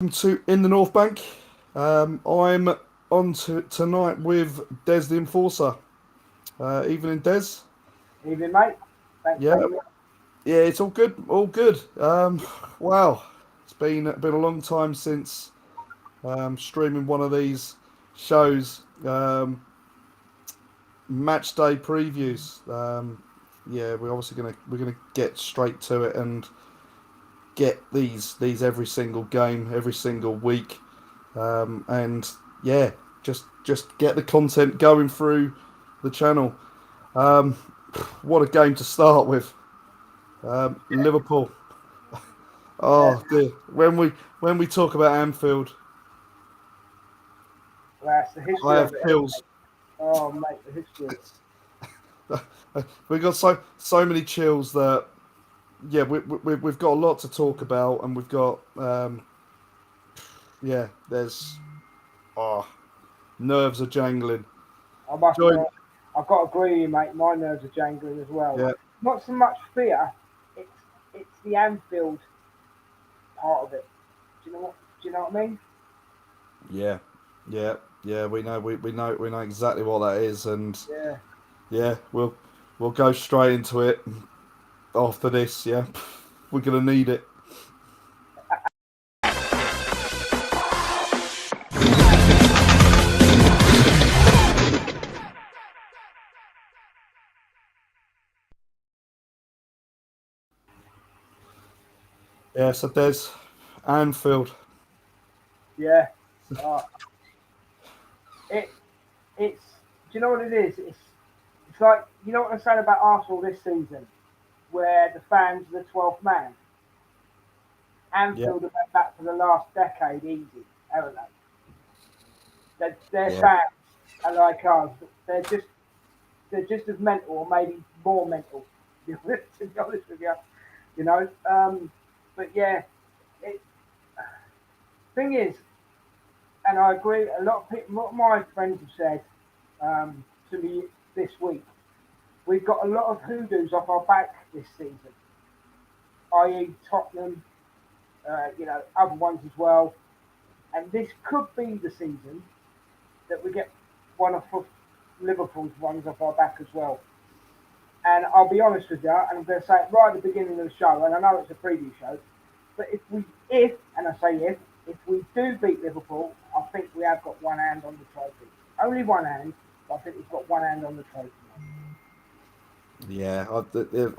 Welcome to In the North Bank. I'm on to tonight with Des the Enforcer. Evening, Des. Evening, mate. Thanks for Yeah, having me. yeah, it's all good, all good. Wow, it's been a long time since streaming one of these shows. Matchday previews. Yeah, we're gonna get straight to it and get these every single game, every single week. And yeah, just get the content going through the channel. Um, what a game to start with. Liverpool. Yeah, Oh dear. When we talk about Anfield, well, that's the I history have of it. chills. Oh, mate, the history of it. We've got so many chills that yeah, we've got a lot to talk about, and we've got yeah, there's oh nerves are jangling. I must Join admit, I've got to agree with you, mate. My nerves are jangling as well. yeah Not so much fear, it's it's the Anfield part of it. Do you know what? Do you know what I mean? yeah yeah we know exactly what that is, and Yeah. yeah, we'll go straight into it after this. Yeah, we're gonna need it. Yeah, so there's Anfield. Yeah. Uh, it it's. Do you know what it is? It's like you know what I'm saying about Arsenal this season, where the fans are the 12th man. Yeah, Anfield have had that for the last decade, easy, haven't they? Their yeah, fans are like us. They're just they're just as mental, or maybe more mental. To be honest with you, you know. But yeah, it, thing is, and I agree. A lot of people, what my friends have said to me this week, we've got a lot of hoodoos off our back this season, i.e. Tottenham, other ones as well. And this could be the season that we get one of Liverpool's ones off our back as well. And I'll be honest with you, and I'm going to say it right at the beginning of the show, and I know it's a preview show, but and I say if we do beat Liverpool, I think we have got one hand on the trophy. Only one hand, but I think we've got one hand on the trophy. yeah.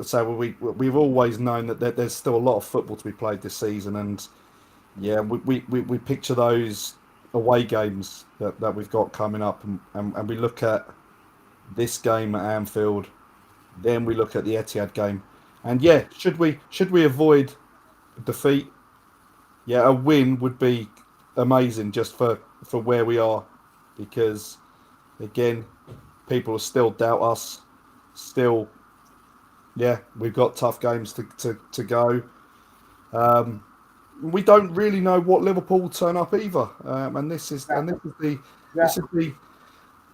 So we've always known that there's still a lot of football to be played this season, and yeah, we picture those away games that we've got coming up, and we look at this game at Anfield, then we look at the Etihad game, and yeah, should we avoid defeat? Yeah, a win would be amazing just for where we are, because again, people still doubt us. Still, yeah, we've got tough games to go. Um, we don't really know what Liverpool will turn up either, and Exactly. this is Exactly.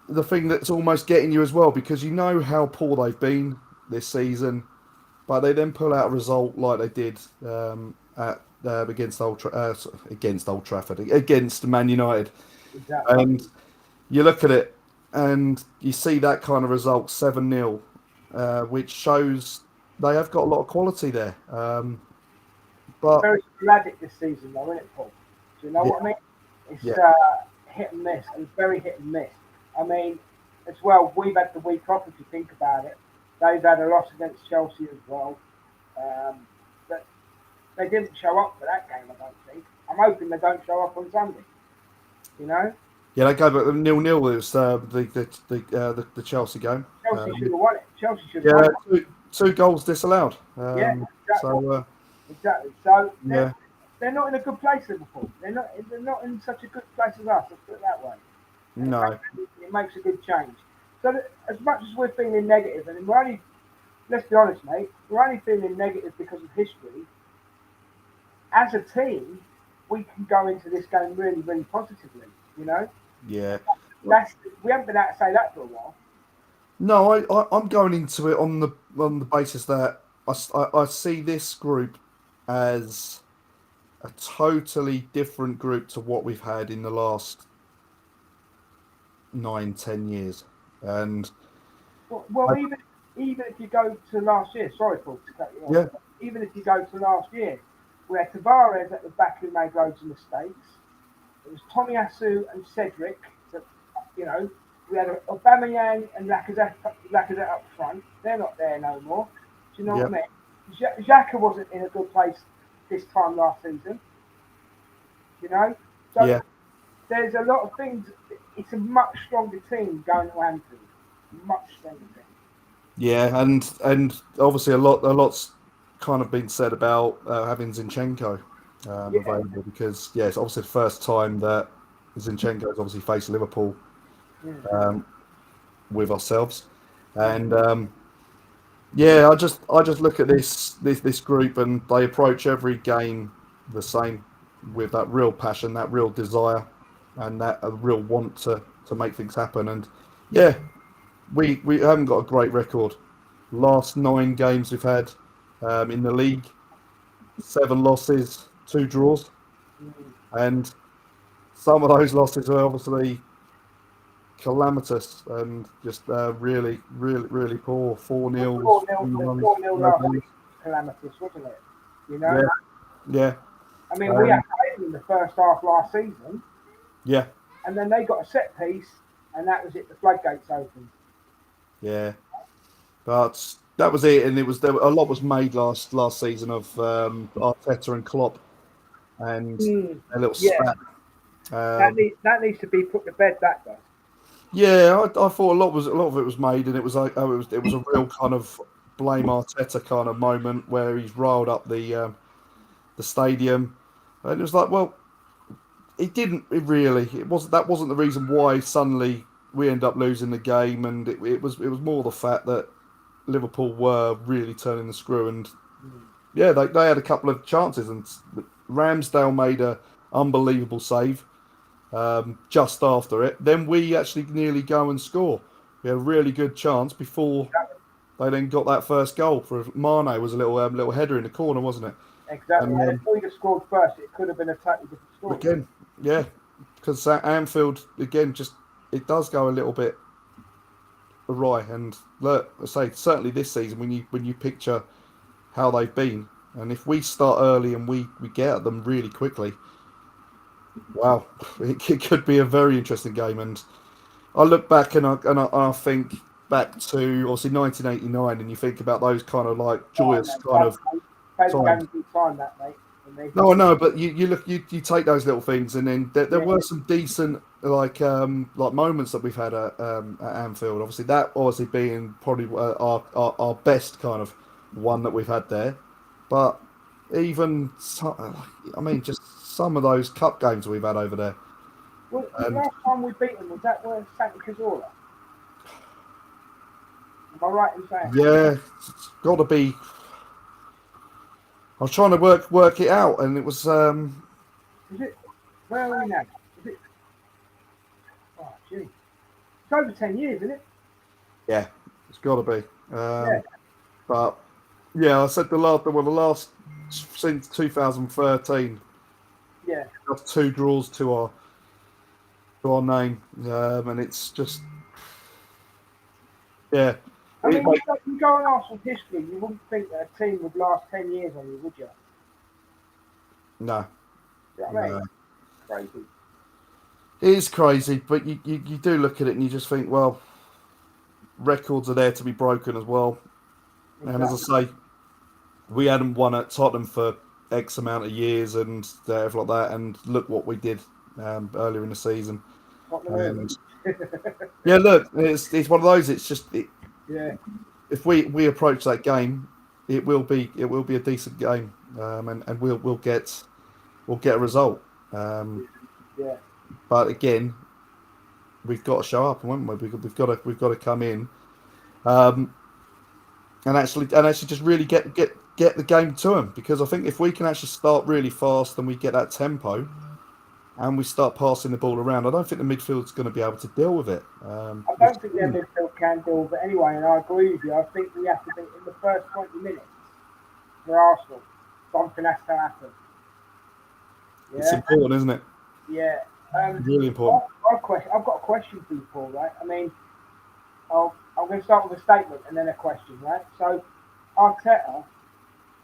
the thing that's almost getting you as well, because you know how poor they've been this season, but they then pull out a result like they did at against Old Trafford, against Man United, Exactly. and you look at it and you see that kind of result, 7-0, which shows they have got a lot of quality there. It's But very sporadic this season, though, isn't it, Paul? Do you know yeah, what I mean? It's yeah, hit and miss, and very hit and miss. I mean, as well, we've had the week off if you think about it. They've had a loss against Chelsea as well. Um, but they didn't show up for that game, I don't think. I'm hoping they don't show up on Sunday, you know? yeah, they gave it 0-0. It was the Chelsea game. Chelsea should have won it. Chelsea should have won Yeah, it. two goals disallowed. Yeah, exactly. So Exactly. So yeah, they're not in a good place, Liverpool. They're not in such a good place as us. Let's put it that way. And no, it makes a good change. So that, as much as we're feeling negative, and we're only let's be honest, mate, we're only feeling negative because of history. As a team, we can go into this game really, really positively. You know, yeah. that's we haven't been able to say that for a while. No, I'm going into it on the basis that I see this group as a totally different group to what we've had in the last 9, 10 years. And Well, I, even if you go to last year, sorry, Paul, to cut you off. yeah, Even if you go to last year, we had Tavares at the back who made loads of mistakes. It was Tomiyasu and Cedric. That, we had Aubameyang and Lacazette up front. They're not there no more. Do you know yeah, what I mean? Xhaka wasn't in a good place this time last season. So yeah, there's a lot of things. It's a much stronger team going to Anfield. Much stronger team. yeah, and obviously a lot's kind of been said about having Zinchenko Yeah, available because yeah, it's obviously the first time that Zinchenko has obviously faced Liverpool mm, um, with ourselves, mm, and yeah, I just look at this group and they approach every game the same with that real passion, that real desire, and that a real want to make things happen. And yeah, we haven't got a great record. Last 9 games we've had in the league, 7 losses, 2 draws, mm. and some of those losses are obviously calamitous and just really poor. Four The nils, 4-0, three the ones, 4-0 no last goals. week was calamitous, wasn't it? You Yeah, know, yeah, I mean, we had um, played in the first half last season, yeah, and then they got a set piece, and that was it. The floodgates opened. yeah. But that was it, and it was a lot was made last season of Arteta and Klopp and Mm. a little Yeah, spat. Um, that needs to be put to bed. That does. yeah, I thought a lot of it was made, and it was like it was a real kind of blame Arteta kind of moment where he's riled up the stadium, and it was like, well, it didn't it really. It wasn't that wasn't the reason why suddenly we end up losing the game, and it was more the fact that Liverpool were really turning the screw, and Mm. yeah, they had a couple of chances, and Ramsdale made a unbelievable save just after it. Then we actually nearly go and score. We had a really good chance before Exactly. they then got that first goal. For Mane was a little header in the corner, wasn't it? Exactly. And And if we'd have scored first, it could have been a totally different story. again, yeah, because Anfield again just it does go a little bit awry. And look, I say certainly this season when you picture how they've been, and if we start early and we get at them really quickly, wow, it could be a very interesting game. And I look back and I think back to obviously 1989, and you think about those kind of like Oh, joyous no, kind of favourite times. game of all time, that, mate, for me. No, I know, but you look you take those little things, and then there Yeah, were some decent like moments that we've had at Anfield. Obviously, that obviously being probably our best kind of one that we've had there. But even I mean, just some of those cup games we've had over there, well, the and last time we beat them was that where Santa Cazorla. Am I right in saying that? yeah, it's got to be. I was trying to work it out, and it was Is it? Where are we now? Is it? Oh, gee. It's over 10 years, isn't it? yeah, it's got to be. Yeah, But yeah, I said the last since 2013, yeah. just 2 draws to our name, and it's just yeah, I it, mean, you go on Arsenal history, you wouldn't think that a team would last 10 years on you, would you? no, You know what I mean? no, Crazy. it is crazy, but you do look at it and you just think, well, records are there to be broken as well, and as Exactly. I say, we hadn't won at Tottenham for X amount of years and everything like that, and look what we did earlier in the season. What the And movie? yeah, look, it's one of those. It's just Yeah. if we approach that game, it will be a decent game, and we'll get a result. Um, Yeah. but again, we've got to show up, haven't we? We've got to come in, um, and actually just really get the game to them, because I think if we can actually start really fast and we get that tempo and we start passing the ball around, I don't think the midfield's going to be able to deal with it. I don't think their midfield can deal with it anyway, and I agree with you. I think we have to be in the first 20 minutes for Arsenal. Something has to happen. It's Yeah, important, isn't it? yeah. Really important. I've got a question for you, Paul. Right? I mean, I'm going to start with a statement and then a question. Right? So, Arteta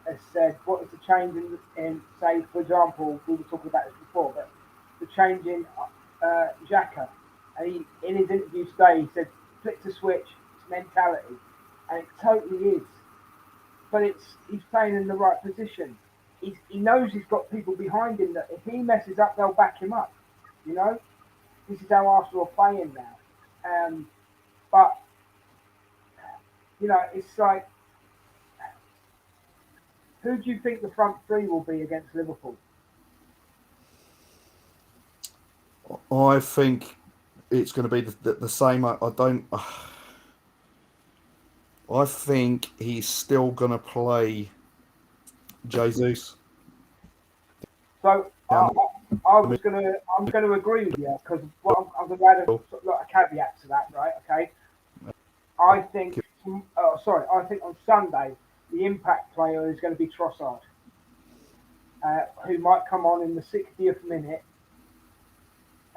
has said, what is the change in say, for example, we were talking about this before, but the change in Xhaka. And in his interview today, he said, flick the switch, it's mentality. And it totally is. But he's playing in the right position. He knows he's got people behind him that if he messes up, they'll back him up. You know? This is how Arsenal are playing now. But, it's like, who do you think the front three will be against Liverpool? I think it's going to be the same. I don't. I think he's still going to play Jesus So down the I'm gonna agree with you because what I'm going to add middle. a caveat to that, right? Okay. I think, I think on Sunday the impact player is going to be Trossard, who might come on in the 60th minute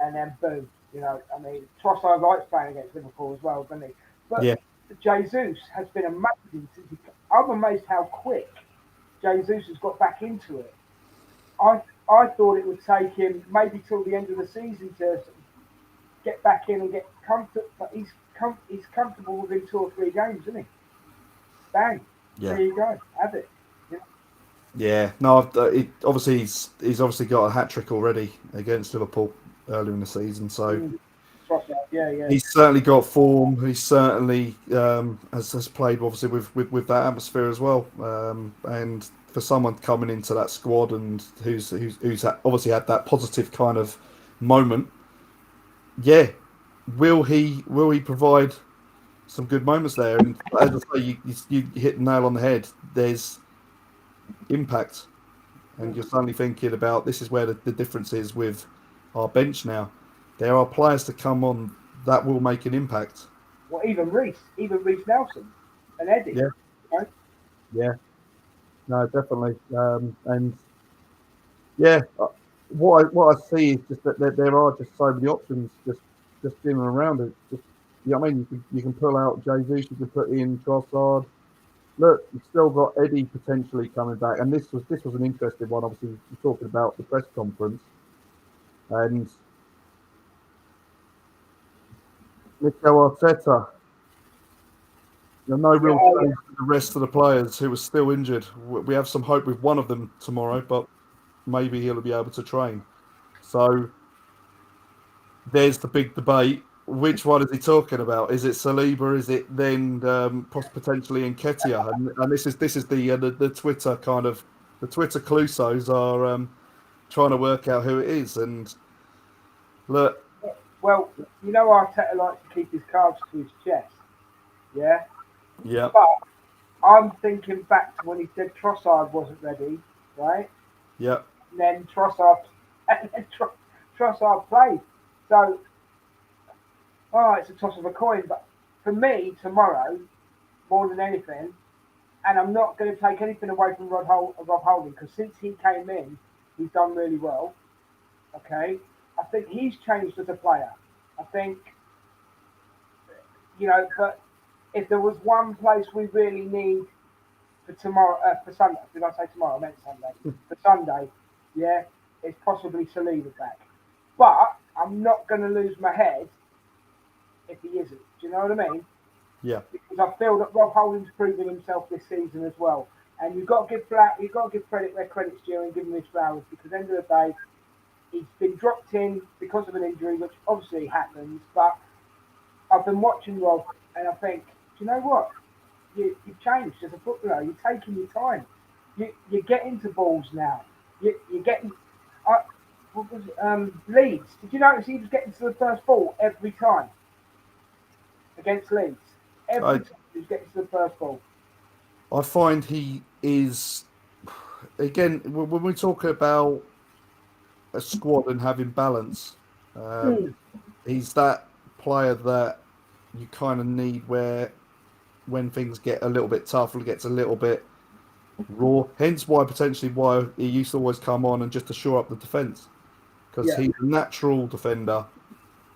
and then boom. I mean, Trossard likes playing against Liverpool as well, doesn't he? But Yeah, Jesus has been amazing since I'm amazed how quick Jesus has got back into it. I I thought it would take him maybe till the end of the season to sort of get back in and get comfort, but he's comfortable within 2 or 3 games, isn't he? Bang, yeah, there you go, have it. Yeah. yeah. No, obviously he's obviously got a hat trick already against Liverpool earlier in the season, so Trust that. Yeah, yeah. he's certainly got form. He certainly has played obviously with that atmosphere as well. And for someone coming into that squad and obviously had that positive kind of moment, yeah, will he provide some good moments there? And as I say, you hit the nail on the head. There's impact, and Mm. you're suddenly thinking about this is where the difference is with our bench now. There are players to come on that will make an impact. Well, even Reese Nelson and Eddie. Yeah, You know? yeah, no, definitely. And yeah, what I see is just that there are just so many options just in and around it. Just I mean, you can pull out Jesus, you can put in Trossard. Look, you've still got Eddie potentially coming back, and this was an interesting one. Obviously, we're talking about the press conference, and Mikel Arteta. No Yeah, real oh, change to the rest of the players who are still injured. We have some hope with one of them tomorrow, but maybe he'll be able to train. So there's the big debate. Which one is he talking about? Is it Saliba? Is it then potentially Nketiah? And this is the Twitter kind of the Twitter clusos are trying to work out who it is. And look, well, Arteta likes to keep his cards to his chest. Yeah, yeah, but I'm thinking back to when he said Trossard wasn't ready, right? yeah, And then Trossard, and then Trossard played. So, it's a toss of a coin. But for me, tomorrow, more than anything, and I'm not going to take anything away from Rob Holding because since he came in, he's done really well. Okay, I think he's changed as a player. I think but if there was one place we really need for tomorrow, for Sunday, did I say tomorrow? I meant Sunday. For Sunday, yeah, it's possibly Saliba back. But I'm not going to lose my head if he isn't. Do you know what I mean? yeah, Because I feel that Rob Holding's proven himself this season as well. And you've got to give credit where credit's due and give him his flowers because at the end of the day, he's been dropped in because of an injury, which obviously happens. But I've been watching Rob, and I think, do you know what? You've changed as a footballer. You're taking your time. You're getting to balls now. You're getting. What was it? Leeds? Did you notice he was getting to the first ball every time against Leeds? I Every time he was getting to the first ball. I find he is again when we talk about a squad and having balance. Um, Mm. he's that player that you kind of need where when things get a little bit tough, it gets a little bit. raw. Hence why he used to always come on and just to shore up the defence, because Yeah, he's a natural defender,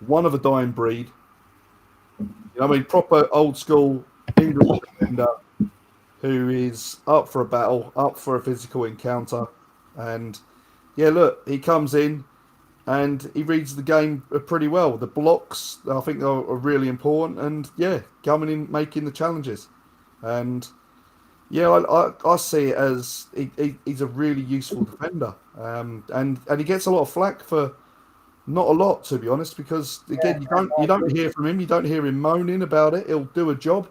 one of a dying breed. You know what I mean, proper old school English defender who is up for a battle, up for a physical encounter, and yeah, look, he comes in and he reads the game pretty well. The blocks, I think, are really important, and yeah, coming in, making the challenges, and yeah, I see it as he's a really useful defender, and he gets a lot of flack for not a lot, to be honest, because yeah, again, I you don't agree. hear from him, you don't hear him moaning about it. He'll do a job.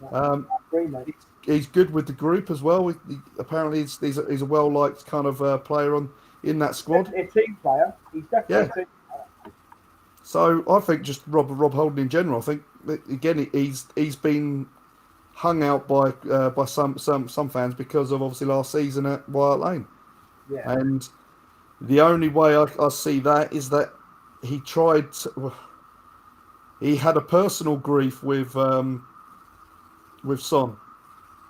No, Um, I agree, mate. he's good with the group as well. Apparently, he's a well liked kind of player in that squad. A team player. He's definitely Yeah. a team player. So I think just Rob Holden in general. I think that, again he's been hung out by some fans because of obviously last season at White Lane, Yeah. and the only way I see that is that he tried. He had a personal grief with Son,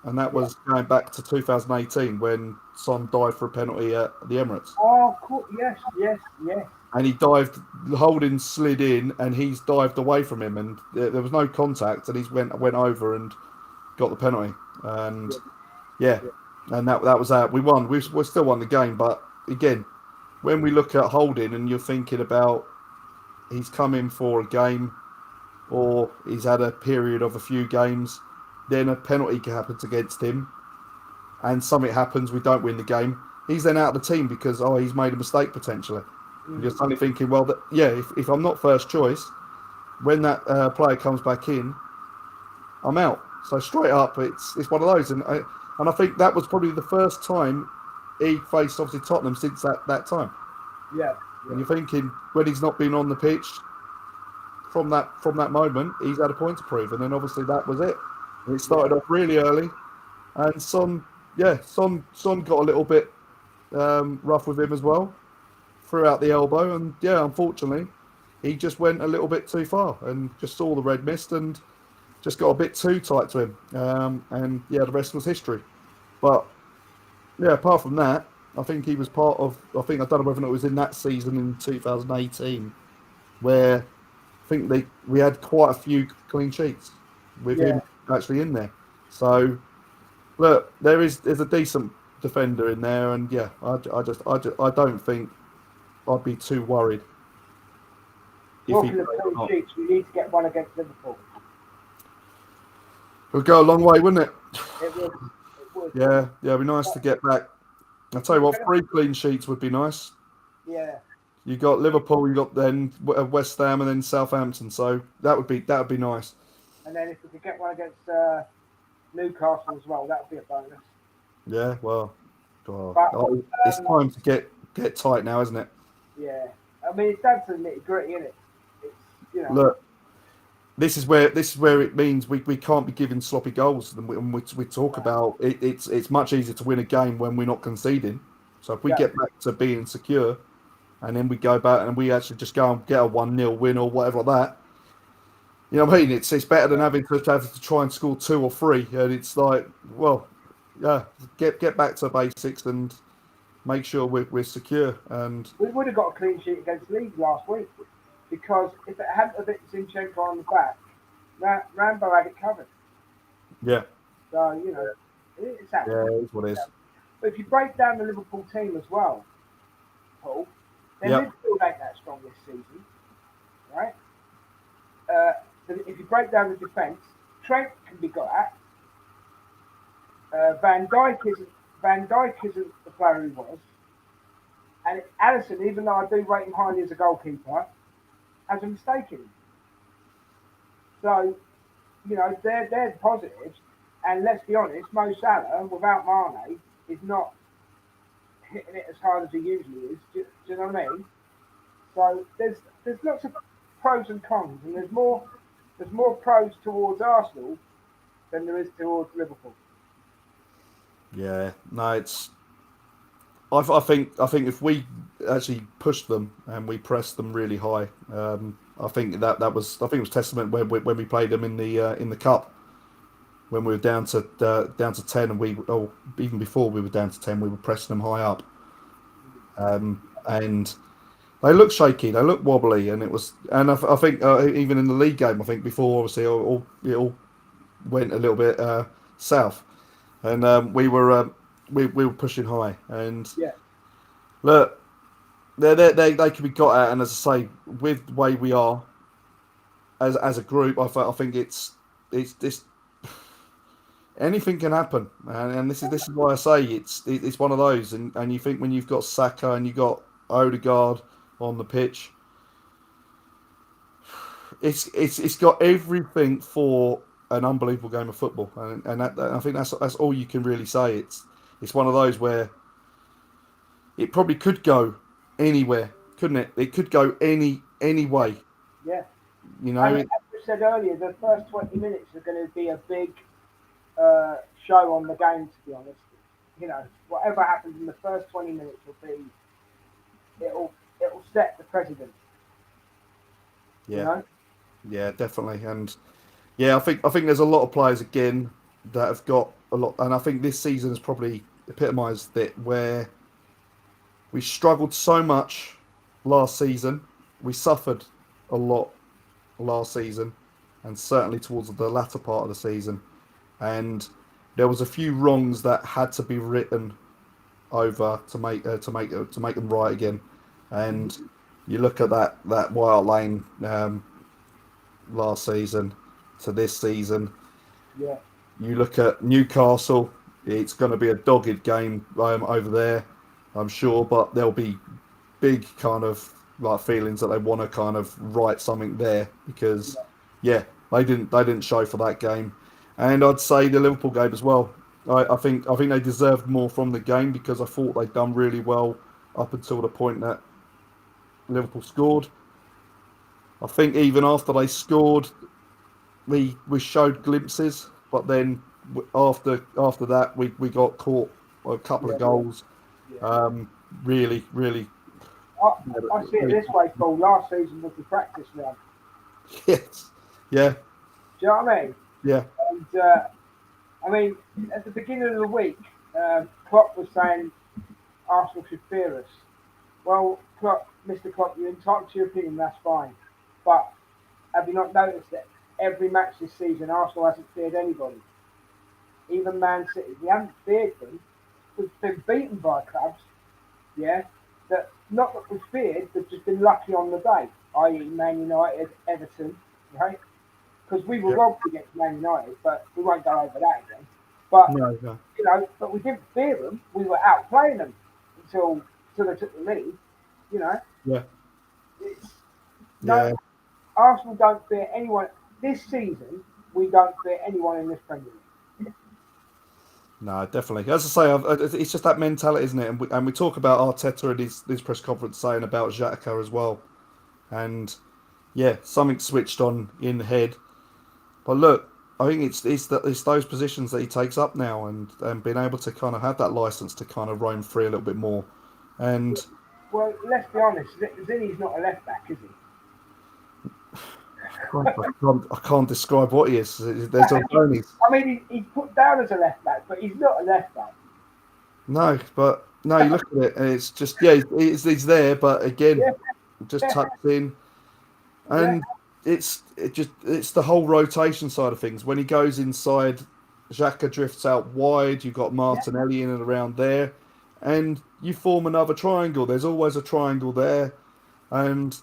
and that Yeah. was going back to 2018 when Son dived for a penalty at the Emirates. Oh, cool. Yes, yes, yes. And he dived, Holding slid in, and he's dived away from him, and there was no contact, and he's went over and got the penalty, and Yeah, yeah, yeah, and that was that. We won. We still won the game, but again, when we look at Holding, and you're thinking about he's come in for a game, or he's had a period of a few games, then a penalty happens against him, and something happens, we don't win the game. He's then out of the team because he's made a mistake potentially. And you're mm, suddenly thinking, well, yeah, if I'm not first choice, when that player comes back in, I'm out. So straight up, it's one of those, and I think that was probably the first time he faced obviously Tottenham since that time. yeah, And yeah, you're thinking when he's not been on the pitch from that moment, he's had a point to prove, and then obviously that was it. And it yeah, started off really early, and Son got a little bit rough with him as well, threw out the elbow, and yeah, unfortunately, he just went a little bit too far and just saw the red mist and just got a bit too tight to him. And yeah, the rest was history. But yeah, apart from that, I think he was part of. I don't know whether it was in that season in 2018 where I think we had quite a few clean sheets with yeah. him actually in there. So look, there's a decent defender in there, and yeah, I don't think I'd be too worried if he Talking of played or clean not. sheets, we need to get one against Liverpool. It would go a long way, wouldn't it? It would. It would. Yeah, it'd be nice to get back. I'll tell you We're what, gonna, 3 clean sheets would be nice. yeah. You got Liverpool, you got then West Ham, and then Southampton. So that would be nice. And then if we could get one against Newcastle as well, that would be a bonus. Yeah, well, God. But It's time to get tight now, isn't it? yeah, I mean it's down to the nitty gritty, isn't it? It's Look, this is where it means we can't be giving sloppy goals. And we talk about it. It's much easier to win a game when we're not conceding. So if we yeah, get back to being secure, and then we go back and we actually just go and get a 1-0 win or whatever like that. You know what I mean? It's better than having to try and score 2 or 3. And it's like, well, yeah, get back to basics and make sure we're secure. And we would have got a clean sheet against Leeds last week because if it hadn't have been Zinchenko on the back, Rambo had it covered. yeah, So it's happened. yeah, it's what it is. But if you break down the Liverpool team as well, Paul, their Yeah, midfield ain't that strong this season, right? So if you break down the defence, Trent can be got at. Van Dijk isn't the player he was, and Allison, even though I do rate him highly as a goalkeeper, has a mistake in him. So they're positives, and let's be honest, Mo Salah without Mane is not hitting it as hard as he usually is. Do you know what I mean? So there's lots of pros and cons, and there's more pros towards Arsenal than there is towards Liverpool. yeah. No, I think if we actually pushed them and we pressed them really high, I think it was testament when we played them in the cup. when we were down to 10, and even before we were down to 10, we were pressing them high up, and they looked shaky, they looked wobbly, and I think even in the league game, I think before obviously it all went a little bit south, and we were pushing high, and Yeah, look, they can be got at, and as I say, with the way we are as a group, I think it's this anything can happen, and this is why I say it's one of those, and you think when you've got Saka and you've got Odegaard on the pitch, it's got everything for an unbelievable game of football, and I think that's all you can really say. It's one of those where it probably could go anywhere, couldn't it? It could go any way, yeah. you And know. as we said earlier, the first 20 minutes are going to be a big show on the game. To be honest, whatever happens in the first 20 minutes it'll set the precedent. You Yeah, know, yeah, definitely, and yeah, I think there's a lot of players again that have got a lot, and I think this season has probably epitomised it where we struggled so much last season, we suffered a lot last season, and certainly towards the latter part of the season, and there was a few wrongs that had to be written over to make them right again, and you look at that White Hart Lane last season to this season. yeah, You look at Newcastle; it's going to be a dogged game over there, I'm sure, but there'll be big kind of like feelings that they want to kind of write something there because, yeah, yeah, they didn't show for that game, and I'd say the Liverpool game as well. I think they deserved more from the game because I thought they'd done really well up until the point that Liverpool scored. I think even after they scored, we showed glimpses, but then after that we got caught a couple yeah, of goals. yeah. Really, really, I see it this way, Paul. Last season was the practice run. yes, yeah, Do you know what I mean? yeah, And I mean, at the beginning of the week, Klopp was saying Arsenal should fear us. Well, Klopp, Mr. Klopp, you're entitled to your opinion, that's fine. But have you not noticed that every match this season, Arsenal hasn't feared anybody? Even Man City, we haven't feared them. We've been beaten by clubs, yeah, that not that we've feared, they've just been lucky on the day, i.e. Man United, Everton, right? Because we were yeah. robbed against Man United, but we won't go over that again. But No, no, but we didn't fear them. We were outplaying them until they took the lead. You know, yeah, it's yeah. no Arsenal don't fear anyone this season. We don't fear anyone in this Premier League. No, definitely. As I say, it's just that mentality, isn't it? And we talk about Arteta and his press conference saying about Xhaka as well. And yeah, something switched on in the head. But look, I think it's those positions that he takes up now, and being able to kind of have that license to kind of roam free a little bit more. And Well, let's be honest. Zinni's not a left back, is he? I can't describe what he is. There's Tony's. I mean, he's put down as a left back, but he's not a left back. No, but no, you look at it, and it's just yeah, he's there, but again, Yeah, just yeah, tucked in, yeah, and it's the whole rotation side of things. When he goes inside, Xhaka drifts out wide. You've got yeah, Martinelli in and around there, and you form another triangle. There's always a triangle there, and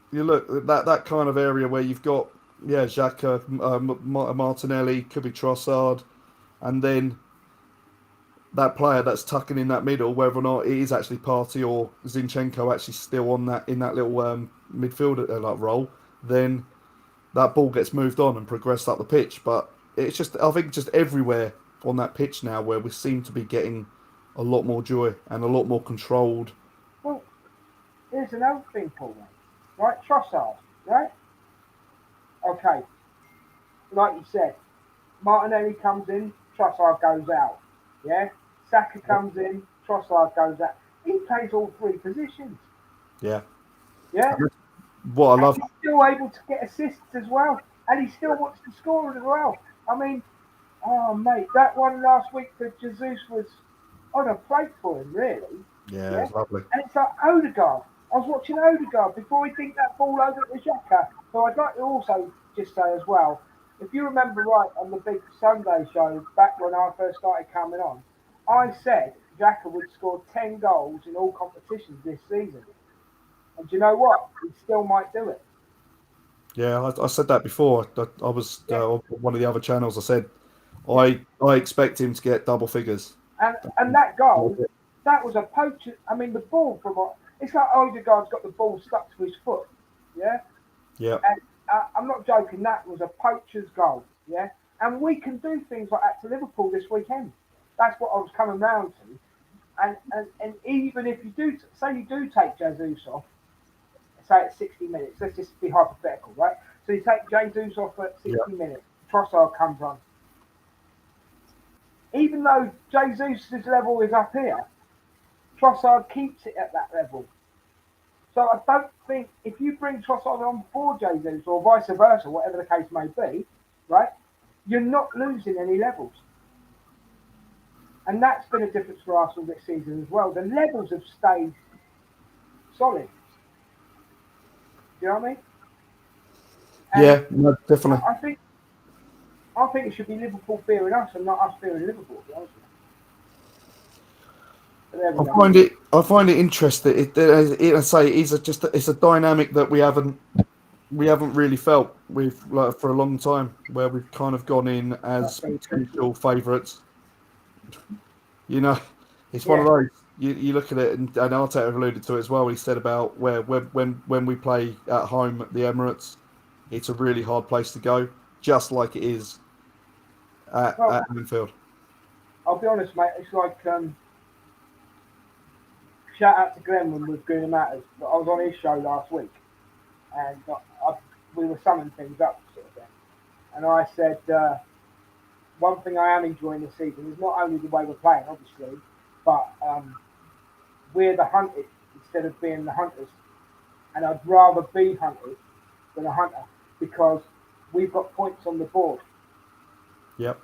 you look at that kind of area where you've got yeah, Xhaka, Martinelli, could be Trossard, and then that player that's tucking in that middle, whether or not it is actually Partey or Zinchenko actually still on that in that little midfield like role, then that ball gets moved on and progressed up the pitch. But it's just I think just everywhere on that pitch now where we seem to be getting a lot more joy and a lot more controlled. Well, here's another thing, Paul. Right, Trossard, right? Okay, like you said, Martinelli comes in, Trossard goes out. Yeah, Saka comes in, Trossard goes out. He plays all three positions. Yeah, Yeah, what I and love. he's still able to get assists as well, and he still wants to score as well. I mean, Oh, mate, that one last week for Jesus was on a plate for him, really. Yeah, Yeah, it's lovely. and it's like Odegaard. I was watching Odegaard before he dinked that ball over to Xhaka. So I'd like to also just say as well, if you remember right on the big Sunday show back when I first started coming on, I said Xhaka would score 10 goals in all competitions this season. And do you know what? He still might do it. Yeah, I said that before. I was Yeah, on one of the other channels. I said yeah. I expect him to get double figures. And that goal, that was a poacher. I mean, the ball from what it's like Odegaard's got the ball stuck to his foot. Yeah, Yeah, and I'm not joking. That was a poacher's goal. Yeah, and we can do things like that to Liverpool this weekend. That's what I was coming round to. And even if you do say you do take Jesus off, say at 60 minutes. Let's just be hypothetical, right? So you take Jesus off at yeah, 60 minutes. Trossard comes on. Even though Jesus' level is up here, Trossard keeps it at that level. So I don't think if you bring Trossard on for Jesus or vice versa, whatever the case may be, right, you're not losing any levels. And that's been a difference for Arsenal this season as well. The levels have stayed solid. Do you know what I mean? And yeah. No, definitely. I think it should be Liverpool fearing us and not us fearing Liverpool, to be honest with you. But there we go. I find it interesting. I say it's a dynamic that we haven't really felt with like for a long time, where we've kind of gone in That's as very true. potential favourites. You know, it's one of Yeah. those. You look at it, and Arteta alluded to it as well. He said about where when we play at home at the Emirates, it's a really hard place to go, just like it is Well, at Anfield. I'll be honest, mate. It's like shout out to Glenn when we were doing the matters. I was on his show last week, and we were summing things up, sort of thing. And I said one thing I am enjoying this season is not only the way we're playing, obviously, but we're the hunted instead of being the hunters. And I'd rather be hunted than a hunter because we've got points on the board. Yep.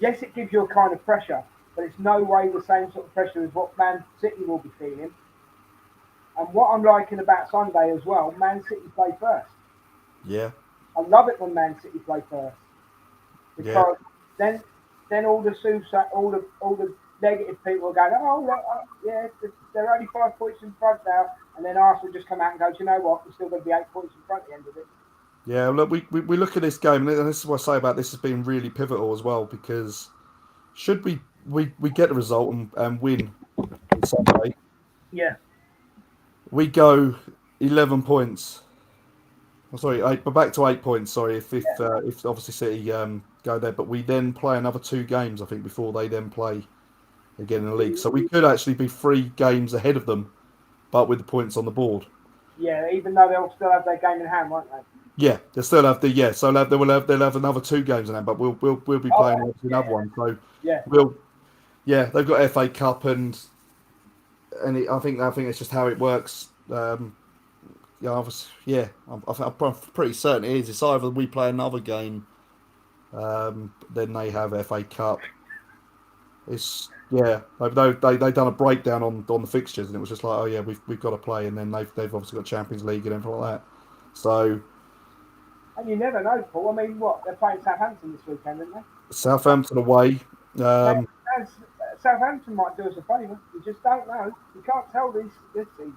Yes, it gives you a kind of pressure, but it's no way the same sort of pressure as what Man City will be feeling. And what I'm liking about Sunday as well, Man City play first. Yeah. I love it when Man City play first Yeah. because then all the all the negative people are going, oh look, yeah, they're only 5 points in front now, and then Arsenal just come out and go, do you know what, we're still going to be 8 points in front at the end of it. Yeah. Look, we look at this game, and this is what I say about this has been really pivotal as well because should we get the result and win on Sunday, Yeah, we go 11 points. Oh, sorry, but back to 8 points. Sorry, yeah, if obviously City go there, but we then play another 2 games, I think, before they then play again in the league. So we could actually be 3 games ahead of them, but with the points on the board. yeah. Even though they'll still have their game in hand, won't they? Yeah, they still have the yeah. So they'll have another 2 games in hand, but we'll be Oh, playing obviously yeah, another one. So yeah. we'll yeah, they've got FA Cup I think that's just how it works. Yeah, obviously, yeah, I'm pretty certain it is. It's either we play another game, then they have FA Cup. It's yeah, they done a breakdown on the fixtures, and it was just like, oh yeah, we've got to play, and then they've obviously got Champions League and everything like that. So And you never know, Paul. I mean, what they're playing Southampton this weekend, aren't they? Southampton away. Man, Um, Southampton might do us a favour. You just don't know. You can't tell this season.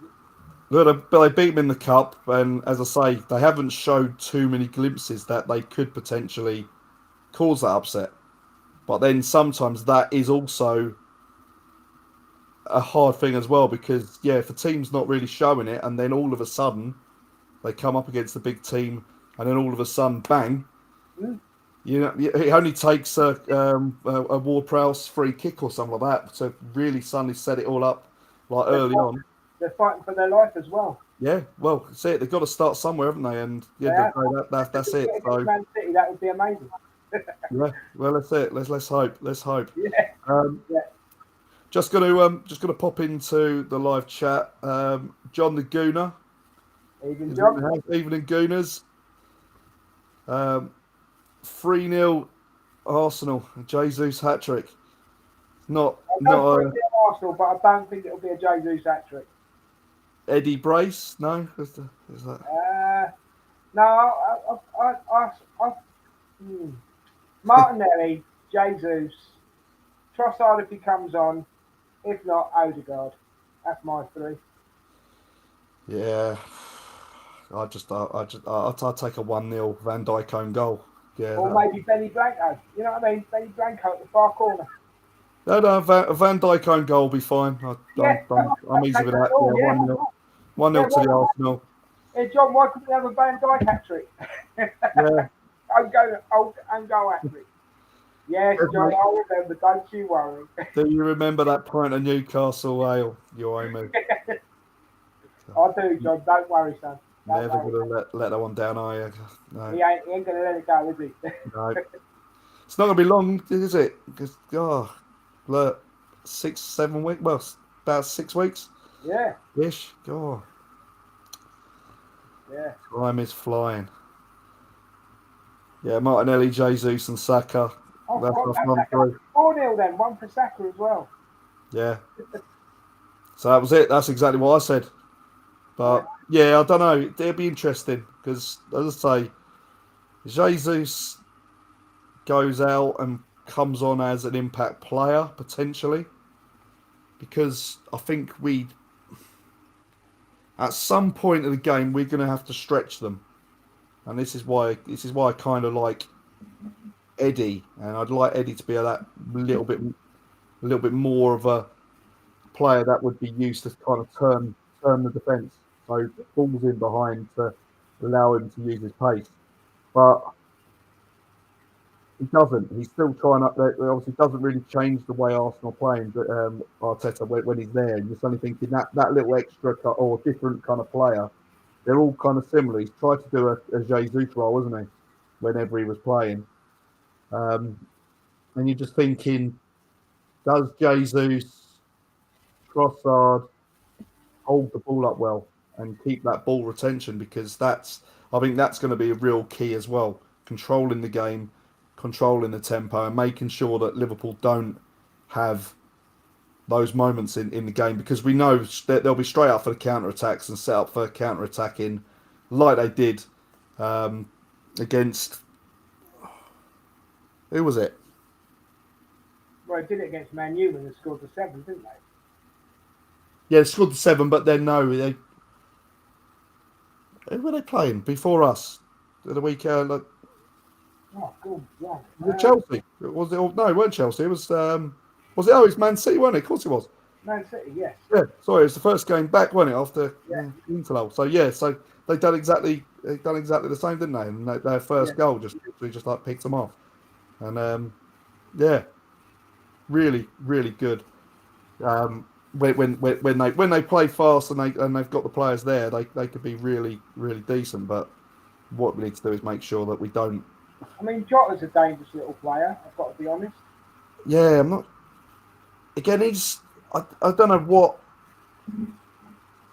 but they beat them in the cup, and as I say, they haven't showed too many glimpses that they could potentially cause that upset. But then sometimes that is also a hard thing as well because yeah, if the team's not really showing it, and then all of a sudden they come up against the big team, and then all of a sudden, bang! Mm. You know, it only takes a Ward-Prowse free kick or something like that to really suddenly set it all up like They're, early fight, on. they're fighting for their life as well. Yeah, well, that's it. They've got to start somewhere, haven't they? And the They end of have. the day, that's it. Against So Man City, that would be amazing. yeah, well, that's it. Let's hope. Let's hope. Yeah, Um, yeah. just gonna pop into the live chat. John the Gooner Even is in the John. house. Evening Gooners. 3-0 Arsenal, Jesus hat trick. Not I not go for it a at Arsenal, but I don't think it'll be a Jesus hat trick. Eddie Brace. No, is that? No, I hmm. Martinelli, Jesus, Trossard if he comes on. If not, Odegaard. That's my three. Yeah, I'll take a 1-0 Van Dijk own goal. Yeah, Or that. maybe Benny Blanco. You know what I mean? Benny Blanco at the far corner. No, Van Dijk own goal will be fine. Yeah, I'm I'll easy take with that that. all. Yeah, Yeah, 1-0, yeah. 1-0 to Why the not? Arsenal. Hey, John, why couldn't we have a Van Dijk hat trick? Yeah, I'll go hat trick. Yes, yes, John, mate. I'll remember. Don't you worry. Do you remember that pint of Newcastle ale you owe me? I do, John. Don't worry, son. Don't Never worry. gonna let that one down, are you? No, He ain't gonna let it go, is he? no. It's not gonna be long, is it? Because look, 6, 7 weeks. Well, about 6 weeks Yeah, ish. God, yeah. time is flying. Yeah, Martinelli, Jesus, and Saka. I That's forgot our about front Saka. three. 4-0 then. One for Saka as well. Yeah. So that was it. That's exactly what I said. Yeah. But yeah, I don't know. It'll be interesting because, as I say, Jesus goes out and comes on as an impact player potentially because I think at some point of the game we're going to have to stretch them, and this is why I kind of like Eddie, and I'd like Eddie to be that little bit more of a player that would be used to kind of turn the defence, so balls in behind to allow him to use his pace, but he doesn't. He's still trying up there. Obviously, doesn't really change the way Arsenal playing. But Arteta, when he's there, you're suddenly thinking that little extra or different kind of player. They're all kind of similar. He's tried to do a Jesus role, isn't he? Whenever he was playing, um, and you're just thinking, does Jesus Trossard hold the ball up well and keep that ball retention? Because I think that's going to be a real key as well. Controlling the game, controlling the tempo, and making sure that Liverpool don't have those moments in the game because we know that they'll be straight up for the counter attacks and set up for counter attacking like they did um, against who was it? Well, they did it against Man U when they scored the 7, didn't they? Yeah, they scored the 7, but then no, who were they playing before us? The week like, Oh, good. Yeah. was it Chelsea? Was it? No, it weren't Chelsea. It was it? Oh, it's Man City, wasn't it? Of course it was. Man City, yes. Yeah, sorry, it was the first game back, wasn't it? After Yeah, interval. So yeah, so they done exactly the same, didn't they? And their yeah. first goal just like picked them off, and yeah, really, really good. When they play fast and they've got the players there, they could be really, really decent. But what we need to do is make sure that we don't. I mean, Jota's a dangerous little player. I've got to be honest. Yeah, I'm not. Again, I don't know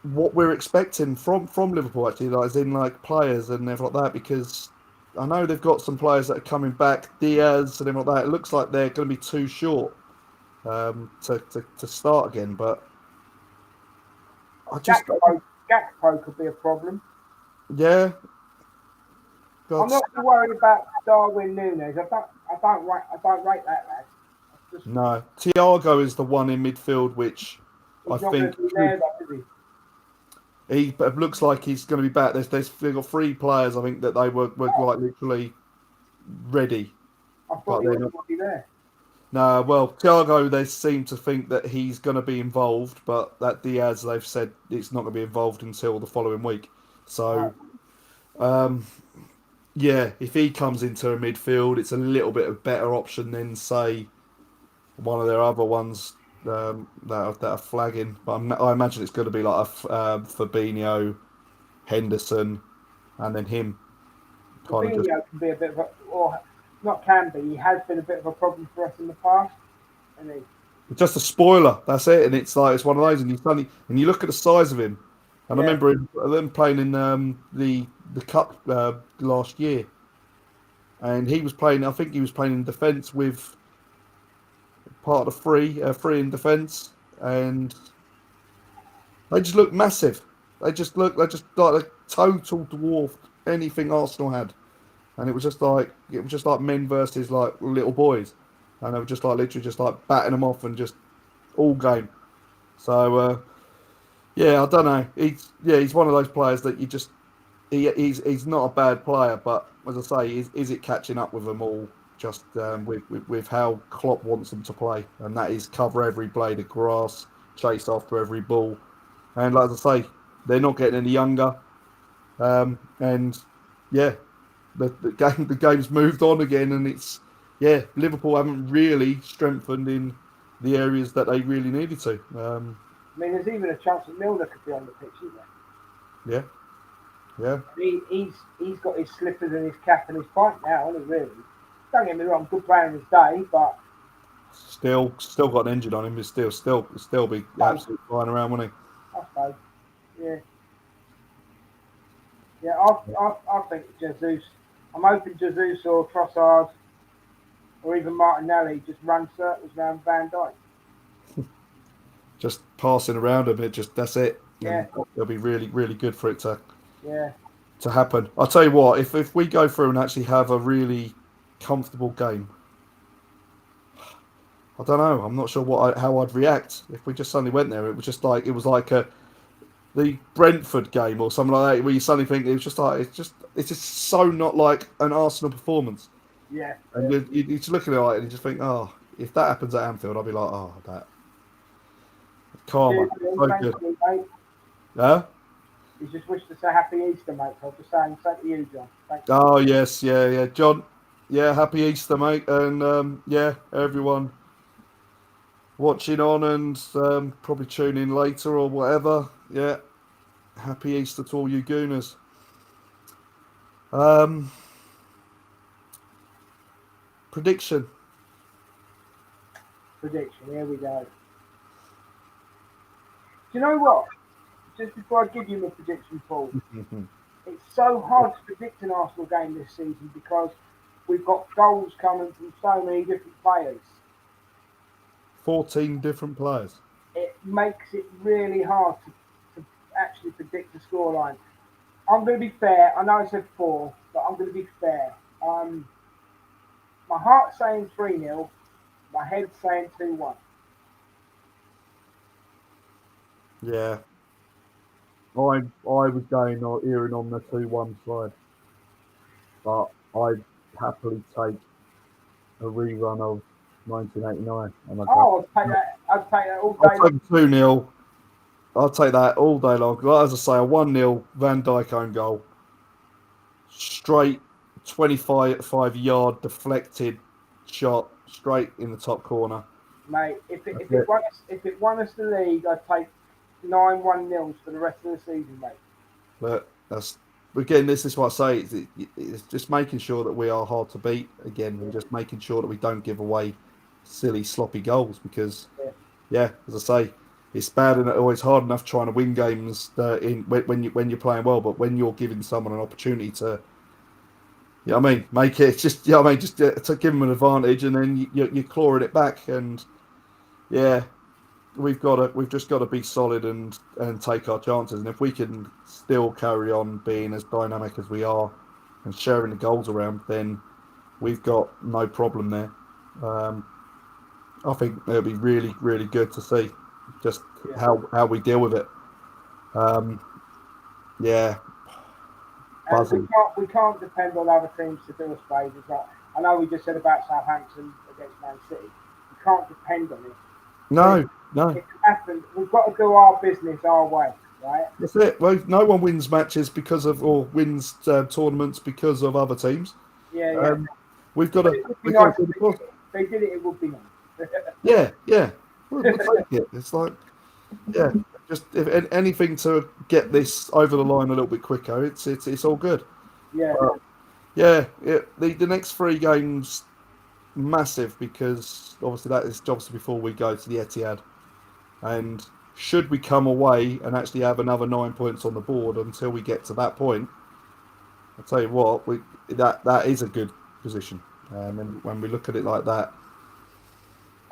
what we're expecting from Liverpool actually, like as in like players and everything like that, because I know they've got some players that are coming back, Diaz and everything like that. It looks like they're going to be too short to start again, but I just Gakpo could be a problem. yeah, I'm God, not too worried about Darwin Nunes. I don't rate that lad. Just, no. Thiago is the one in midfield which I he's not going think to be there, though, is he looks like he's going to be back. They've got 3 players I think that they were he? like literally ready, I thought but he they're was not. going to be there. No, well, Thiago, they seem to think that he's going to be involved, but that Diaz, they've said it's not going to be involved until the following week. Right. So, um, yeah, if he comes into a midfield, it's a little bit of better option than, say, one of their other ones that are flagging. But I imagine it's going to be like Fabinho, Henderson, and then him kind of just Fabinho can be a bit of a, or not can be, he has been a bit of a problem for us in the past. And he, just a spoiler. That's it, and it's one of those, and you look at the size of him, and I yeah, remember them playing in the cup last year, and he was playing. I think he was playing in defence with part of the three in defence, and they just looked massive. They just like a total dwarfed anything Arsenal had, and it was just like men versus like little boys, and they were just like literally just like batting them off and just all game. So yeah, I don't know. He's one of those players that you just he's not a bad player, but as I say, is it catching up with them all? Just with how Klopp wants them to play, and that is cover every blade of grass, chase after every ball, and like I say, they're not getting any younger. And yeah, the game's moved on again, and it's Liverpool haven't really strengthened in the areas that they really needed to. I mean, there's even a chance that Milner could be on the pitch, isn't Yeah, yeah, there? He's got his slippers and his cap and his pint now, hasn't he, really? Don't get me wrong, good player in his day, but still got an engine on him. He's still be absolutely flying around, wouldn't I suppose, yeah. Yeah, I think Jesus. I'm hoping Jesus or Trossard or even Martinelli just run circles around Van Dijk. he? Just passing around him, that's it. Yeah. And it'll be really, really good for it Yeah. to happen. I'll tell you what, if we go through and actually have a really comfortable game, I don't know. I'm not sure how I'd react if we just suddenly went there. It was like the Brentford game or something like that, where you suddenly think it's just so not like an Arsenal performance. Yeah. And you're just looking at it and you just think, oh, if that happens at Anfield, I'll be like, oh, that karma, Cheers, so thank good. you, mate. Yeah. You just wish to say Happy Easter, mate. I was just saying, thank you, John. Thank you. Oh yes, yeah, John. Yeah, happy Easter, mate, and everyone watching on and probably tune in later or whatever. Yeah, happy Easter to all you gooners. Prediction. Prediction, here we go. Do you know what? Just before I give you my prediction, Paul, it's so hard to predict an Arsenal game this season because we've got goals coming from so many different players. 14 different players. It makes it really hard to actually predict the scoreline. I'm going to be fair. I know I said 4, but I'm going to be fair. My heart's saying 3-0. My head's saying 2-1. Yeah. I was going or earing on the 2-1 side, but I'd happily take a rerun of 1989. Oh, I'd take that all day. I'll take 2-0. I'll take that all day long. As I say, a 1-0 Van Dijk own goal. Straight 25-yard deflected shot straight in the top corner. Mate, if it won us the league, I'd take 9-1-0s for the rest of the season, mate. But again, this is what I say. It's just making sure that we are hard to beat again, and just making sure that we don't give away silly, sloppy goals. Because, as I say, it's bad and always hard enough trying to win games when you're playing well, but when you're giving someone an opportunity to, make it just, to give them an advantage, and then you're clawing it back, and we've just got to be solid and take our chances, and if we can still carry on being as dynamic as we are and sharing the goals around, then we've got no problem there. I think it'll be really, really good to see just how we deal with it. And we can't depend on other teams to do us favours. I know we just said about Southampton against Man City. We can't depend on it. No. It can happen. We've got to do our business our way, right? That's it. Well, no one wins matches wins tournaments because of other teams. We've got to. Nice if they did it, it would be nice. Yeah. We'll take it. It's like, just if anything to get this over the line a little bit quicker. It's all good. The next 3 games massive, because obviously that is obviously before we go to the Etihad, and should we come away and actually have another 9 points on the board until we get to that point, I'll tell you what, that is a good position. When we look at it like that,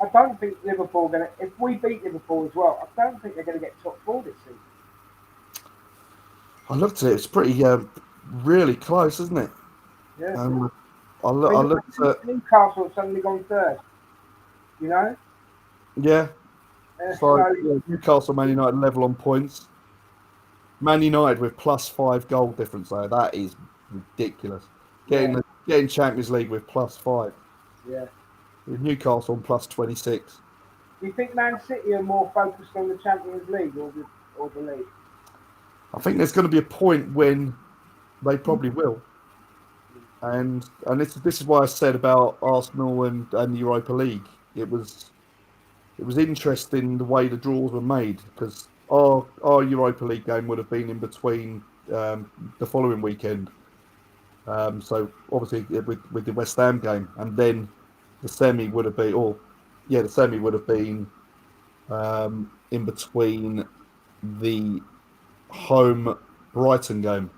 I don't think Liverpool are going to. If we beat Liverpool as well, I don't think they're going to get top four this season. I looked at it. It's pretty really close, isn't it? Yeah. I looked at Newcastle have suddenly gone third. You know. yeah. So So yeah, Newcastle, Man United level on points. Man United with +5 goal difference though. That is ridiculous. yeah, Getting Champions League with +5. yeah. With Newcastle on +26. Do you think Man City are more focused on the Champions League or the league? I think there's going to be a point when they probably will. And this is why I said about Arsenal and the Europa League. It was interesting the way the draws were made because our Europa League game would have been in between the following weekend. So obviously with the West Ham game, and then the semi would have been, the semi would have been in between the home Brighton game.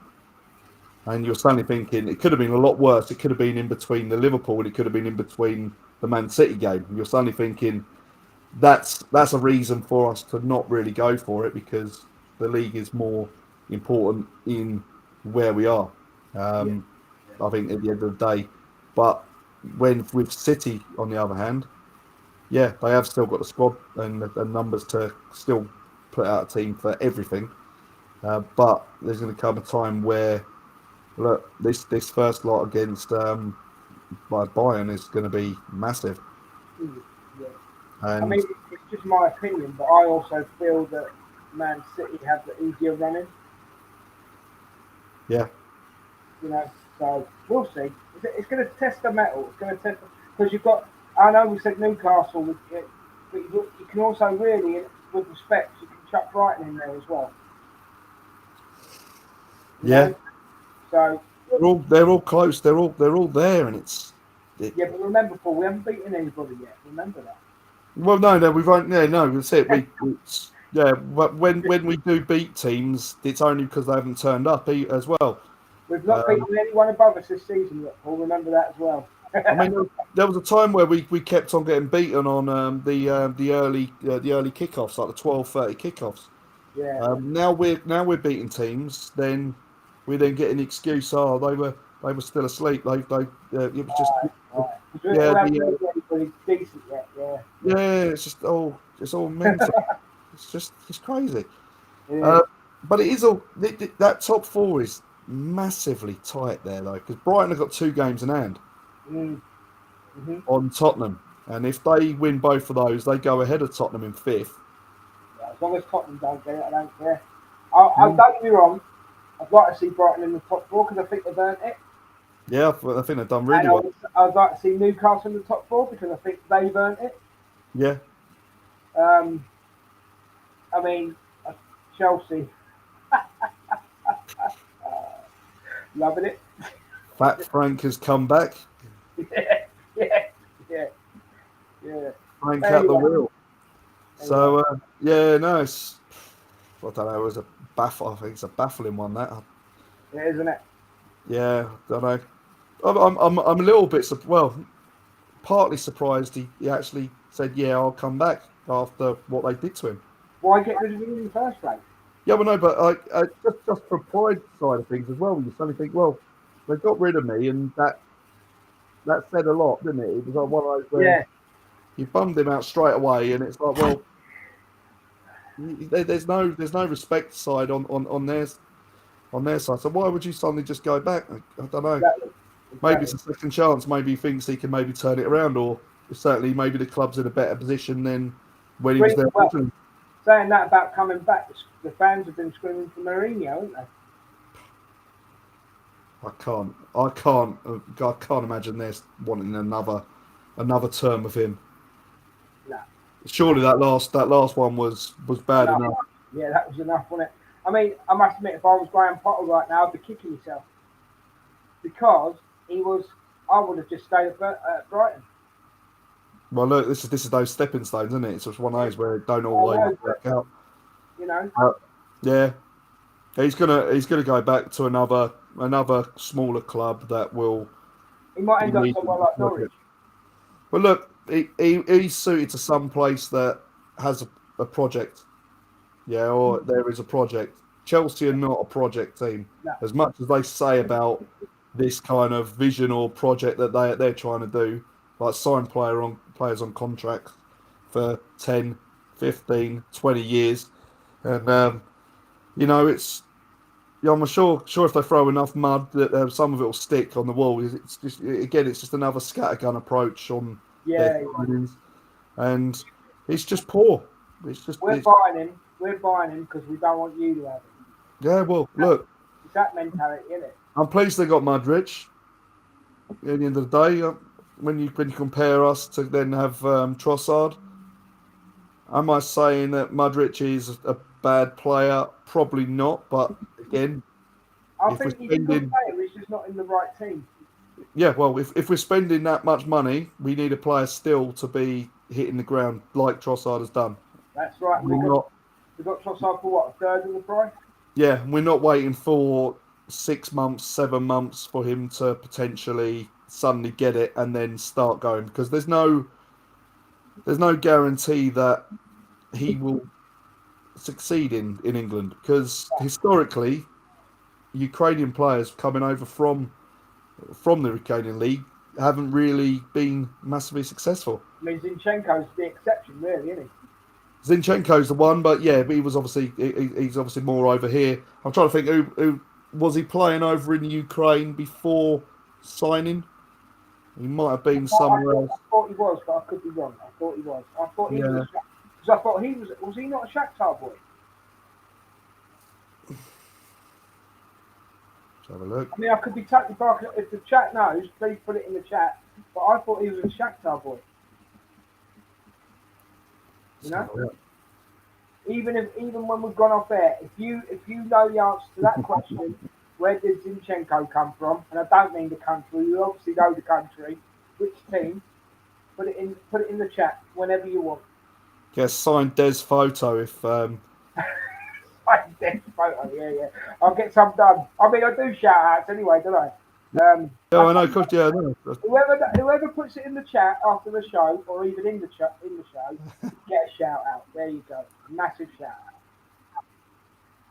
And you're suddenly thinking it could have been a lot worse. It could have been in between the Liverpool and it could have been in between the Man City game. And you're suddenly thinking that's a reason for us to not really go for it because the league is more important in where we are. I think at the end of the day, but when with City on the other hand, yeah, they have still got the squad and the numbers to still put out a team for everything. But there's going to come a time where look, this first lot against Bayern is going to be massive. Yeah. I And mean, it's just my opinion, but I also feel that Man City have the easier running. yeah, You know, so we'll see. It's going to test the metal. It's going to test because you've got. I know we said Newcastle, but you can also really, with respect, you can chuck Brighton in there as well. You yeah, know? So they're all close. They're all there, and yeah, but remember, Paul, we haven't beaten anybody yet. Remember that. well, no, we won't. Yeah, no, that's it. Yeah, but when we do beat teams, it's only because they haven't turned up as well. We've not Um, beaten anyone above us this season yet, Paul. Remember that as well. I mean, there was a time where we kept on getting beaten on the early kickoffs, like the 12:30 kickoffs. Yeah. Now we're beating teams. Then we then get an excuse. Oh, they were still asleep. It was just Right. We yeah haven't beaten anybody decent yet. Yeah. yeah. It's all mental. It's crazy. Yeah. Uh, but it is all that top four is massively tight there though because Brighton have got 2 games in hand Mm. Mm-hmm. on Tottenham, and if they win both of those, they go ahead of Tottenham in 5th. Yeah, as long as Tottenham don't get it, I don't care. I don't get me wrong. I'd like to see Brighton in the top four because I think they've earned it. Yeah, I think they've done really And well. I'd like to see Newcastle in the top four because I think they've earned it. Yeah, I mean, Chelsea, loving it. Fat Frank has come back. Yeah, yeah, yeah, yeah. Frank There at the you are. wheel. So yeah, no, I don't know. It was I think it's a baffling one. That Yeah, isn't it? yeah, don't know. I'm a little bit partly surprised he actually said yeah I'll come back after what they did to him. Why get rid of him in the first place? Yeah, well no, but just for pride side of things as well. You suddenly think, well, they got rid of me, and that said a lot, didn't it? It was like one of those where Yeah, you bummed him out straight away, and it's like, well, there's no respect side on their side. So why would you suddenly just go back? I don't know. exactly. Maybe it's a second chance. Maybe he thinks he can maybe turn it around, or certainly maybe the club's in a better position than when he was there. Well, saying that about coming back, the fans have been screaming for Mourinho, haven't they? I can't imagine they're wanting another term of him. No. Surely that last one was bad enough. Yeah, that was enough, wasn't it? I mean, I must admit, if I was Graham Potter right now, I'd be kicking myself because I would have just stayed at Brighton. Well, look, this is those stepping stones, isn't it? It's just one of those where it don't always work out. You know. Yeah, he's gonna go back to another smaller club that will He might He end up needs somewhere a like project. Norwich. Well, look, he's suited to some place that has a project. Yeah, or there is a project. Chelsea are not a project team. No. As much as they say about this kind of vision or project that they're trying to do, like sign players on contracts for 10, 15, 20 years. And it's I'm sure if they throw enough mud that some of it will stick on the wall. It's just another scattergun approach on their Yeah, signings, and it's just poor. It's just we're it's buying him. We're buying him because we don't want you to have him. yeah. Well, look, It's that mentality, isn't it? I'm pleased they got Mudrich. At the end of the day, when you compare us to then have Trossard, am I saying that Mudrich is a bad player? Probably not. But again, I if we're think he's a good spending player. He's just not in the right team. yeah, well, if we're spending that much money, we need a player still to be hitting the ground like Trossard has done. That's right. We're not We got Trossard for what, a third of the price? yeah, we're not waiting for 6 months, 7 months for him to potentially suddenly get it and then start going because there's no guarantee that he will succeed in England because historically Ukrainian players coming over from the Ukrainian league haven't really been massively successful. I mean, Zinchenko's the exception, really, isn't he? Zinchenko's the one, but yeah, but he's obviously more over here. I'm trying to think who was he playing over in Ukraine before signing? He might have been somewhere else. I thought he was, but I could be wrong. I thought he was. I thought he Yeah. was. Because I thought he was. Was he not a Shakhtar boy? Let's have a look. I mean, I could be totally barking. If the chat knows, please put it in the chat. But I thought he was a Shakhtar boy. You know? Even when we've gone off air, if you know the answer to that question, where did Zinchenko come from? And I don't mean the country. You obviously know the country. Which team? Put it in the chat whenever you want. Yeah, signed Des Photo if Death photo, yeah. I'll get some done. I mean, I do shout outs anyway, don't I? yeah, I know, cause yeah, no. Whoever puts it in the chat after the show, or even in the show, get a shout out. There you go, massive shout out.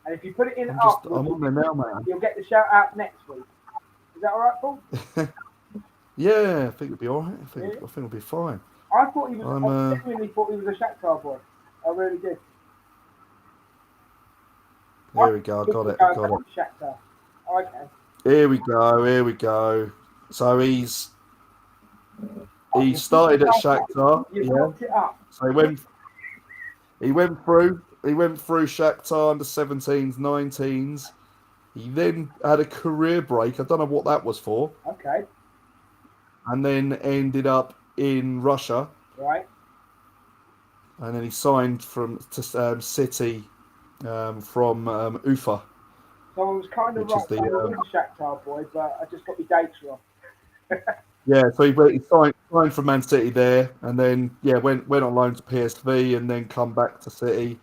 And if you put it in I'm afterwards, on there now, man. you'll get the shout out next week. Is that all right, Paul? Yeah, I think it'll be all right. I think it'll be fine. I thought he was. I genuinely thought he was a Shakhtar boy. I really did. Here we go. I got it. Shakhtar. Okay. Here we go. So he started at Shakhtar. Looked it up. So he went through Shakhtar under 17s, 19s. He then had a career break. I don't know what that was for. Okay. And then ended up in Russia. Right. And then he signed to City from Ufa. So I was kind of right. I was a Shakhtar boy, but I just got my dates wrong. Yeah, so he signed for Man City there, and then went on loan to PSV, and then come back to City.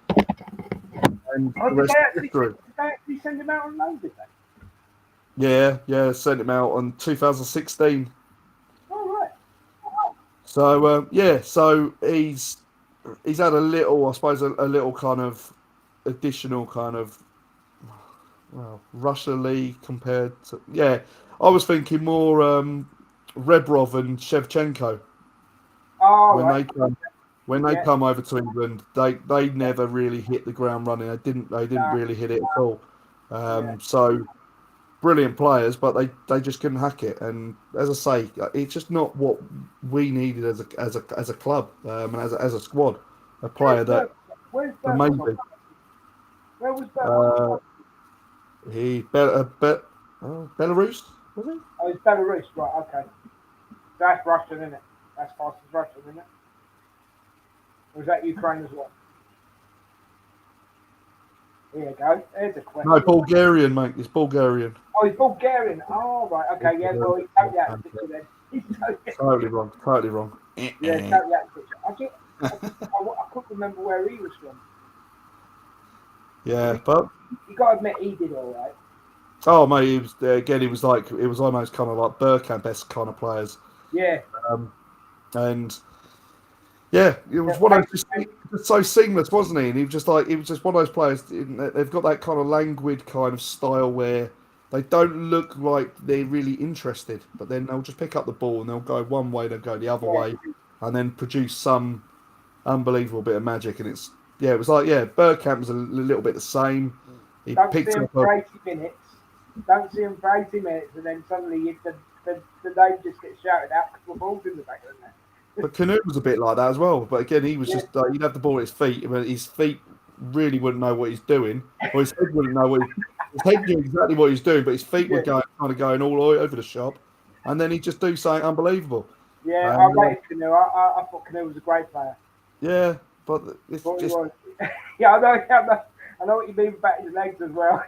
And did they actually send him out on loan, did they? Yeah, sent him out on 2016. Oh right. So so he's had a little, I suppose, a little kind of additional kind of Russia League compared to I was thinking more Rebrov and Shevchenko. When they come over to England, they never really hit the ground running. They didn't really hit it at all. So brilliant players, but they just couldn't hack it. And as I say, it's just not what we needed as a club and as a squad. A player that amazing. Where was Belarus? Belarus, was he? Oh, it's Belarus, right? Okay, that's Russian, isn't it? That's fast as Russian, isn't it? Or is that Ukraine as well? Here you go. There's a question. No, Bulgarian, mate. It's Bulgarian. Oh, he's Bulgarian. Oh, right. Okay, yeah. Well, he's totally out of the picture then. Totally wrong. Yeah, totally out of the picture. I couldn't remember where he was from. Yeah, but You got to admit he did all right. Oh mate, he was again. It was like it was almost kind of like Bergkamp-esque kind of players, Yeah, um, and yeah, it yeah, was one of those pace, just so seamless, wasn't he? And he was just one of those players. They've got that kind of languid kind of style where they don't look like they're really interested, but then they'll just pick up the ball and they'll go one way, they'll go the other yeah. way, and then produce some unbelievable bit of magic. And it's yeah, it was like yeah, Bergkamp was a little bit the same. He Don't see picked him up a for 80 minutes. Don't see him for 80 minutes, and then suddenly the name just gets shouted out because the ball's in the back of the net. But Canute was a bit like that as well. But again, he was Yeah, just he'd have the ball at his feet, but his feet really wouldn't know what he's doing, or his head wouldn't know his head knew exactly what he's doing, but his feet were yeah, going kind of going all over the shop, and then he'd just do something unbelievable. yeah. I And rated Canoe. I thought Canoe was a great player. yeah, but it's Thought he just was. Yeah, I know what you mean about his legs as well.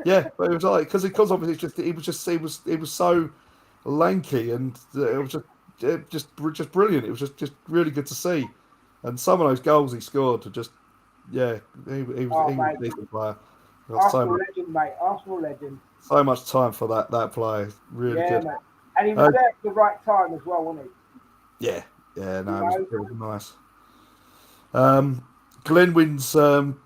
yeah, but it was like because obviously it's just he was so lanky and it was just brilliant. It was just really good to see, and some of those goals he scored were just yeah, Oh, he was mate. a decent player. Got Arsenal legend, mate. Arsenal legend. so much time for that player. Really Yeah, good. mate. And he was Uh, there at the right time as well, wasn't yeah, yeah, he? You no, know? it was nice. Glenwyn's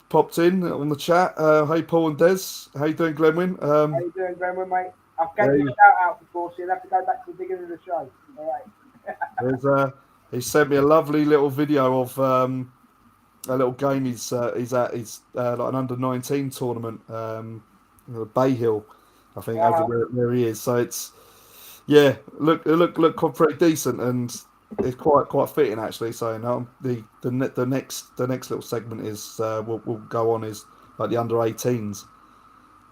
popped in on the chat. Hey Paul and Des, how you doing, Glenwyn? How you doing, Graham, mate? I've Yeah, gave you a shout out before, so you'll have to go back to the beginning of the show. All right. there's he sent me a lovely little video of a little game he's at. He's like an under-19 tournament, Bay Hill, I think, over Uh, where he is. So it's yeah, look pretty decent, and it's quite fitting actually. So the next little segment is we'll go on is like the under-18s.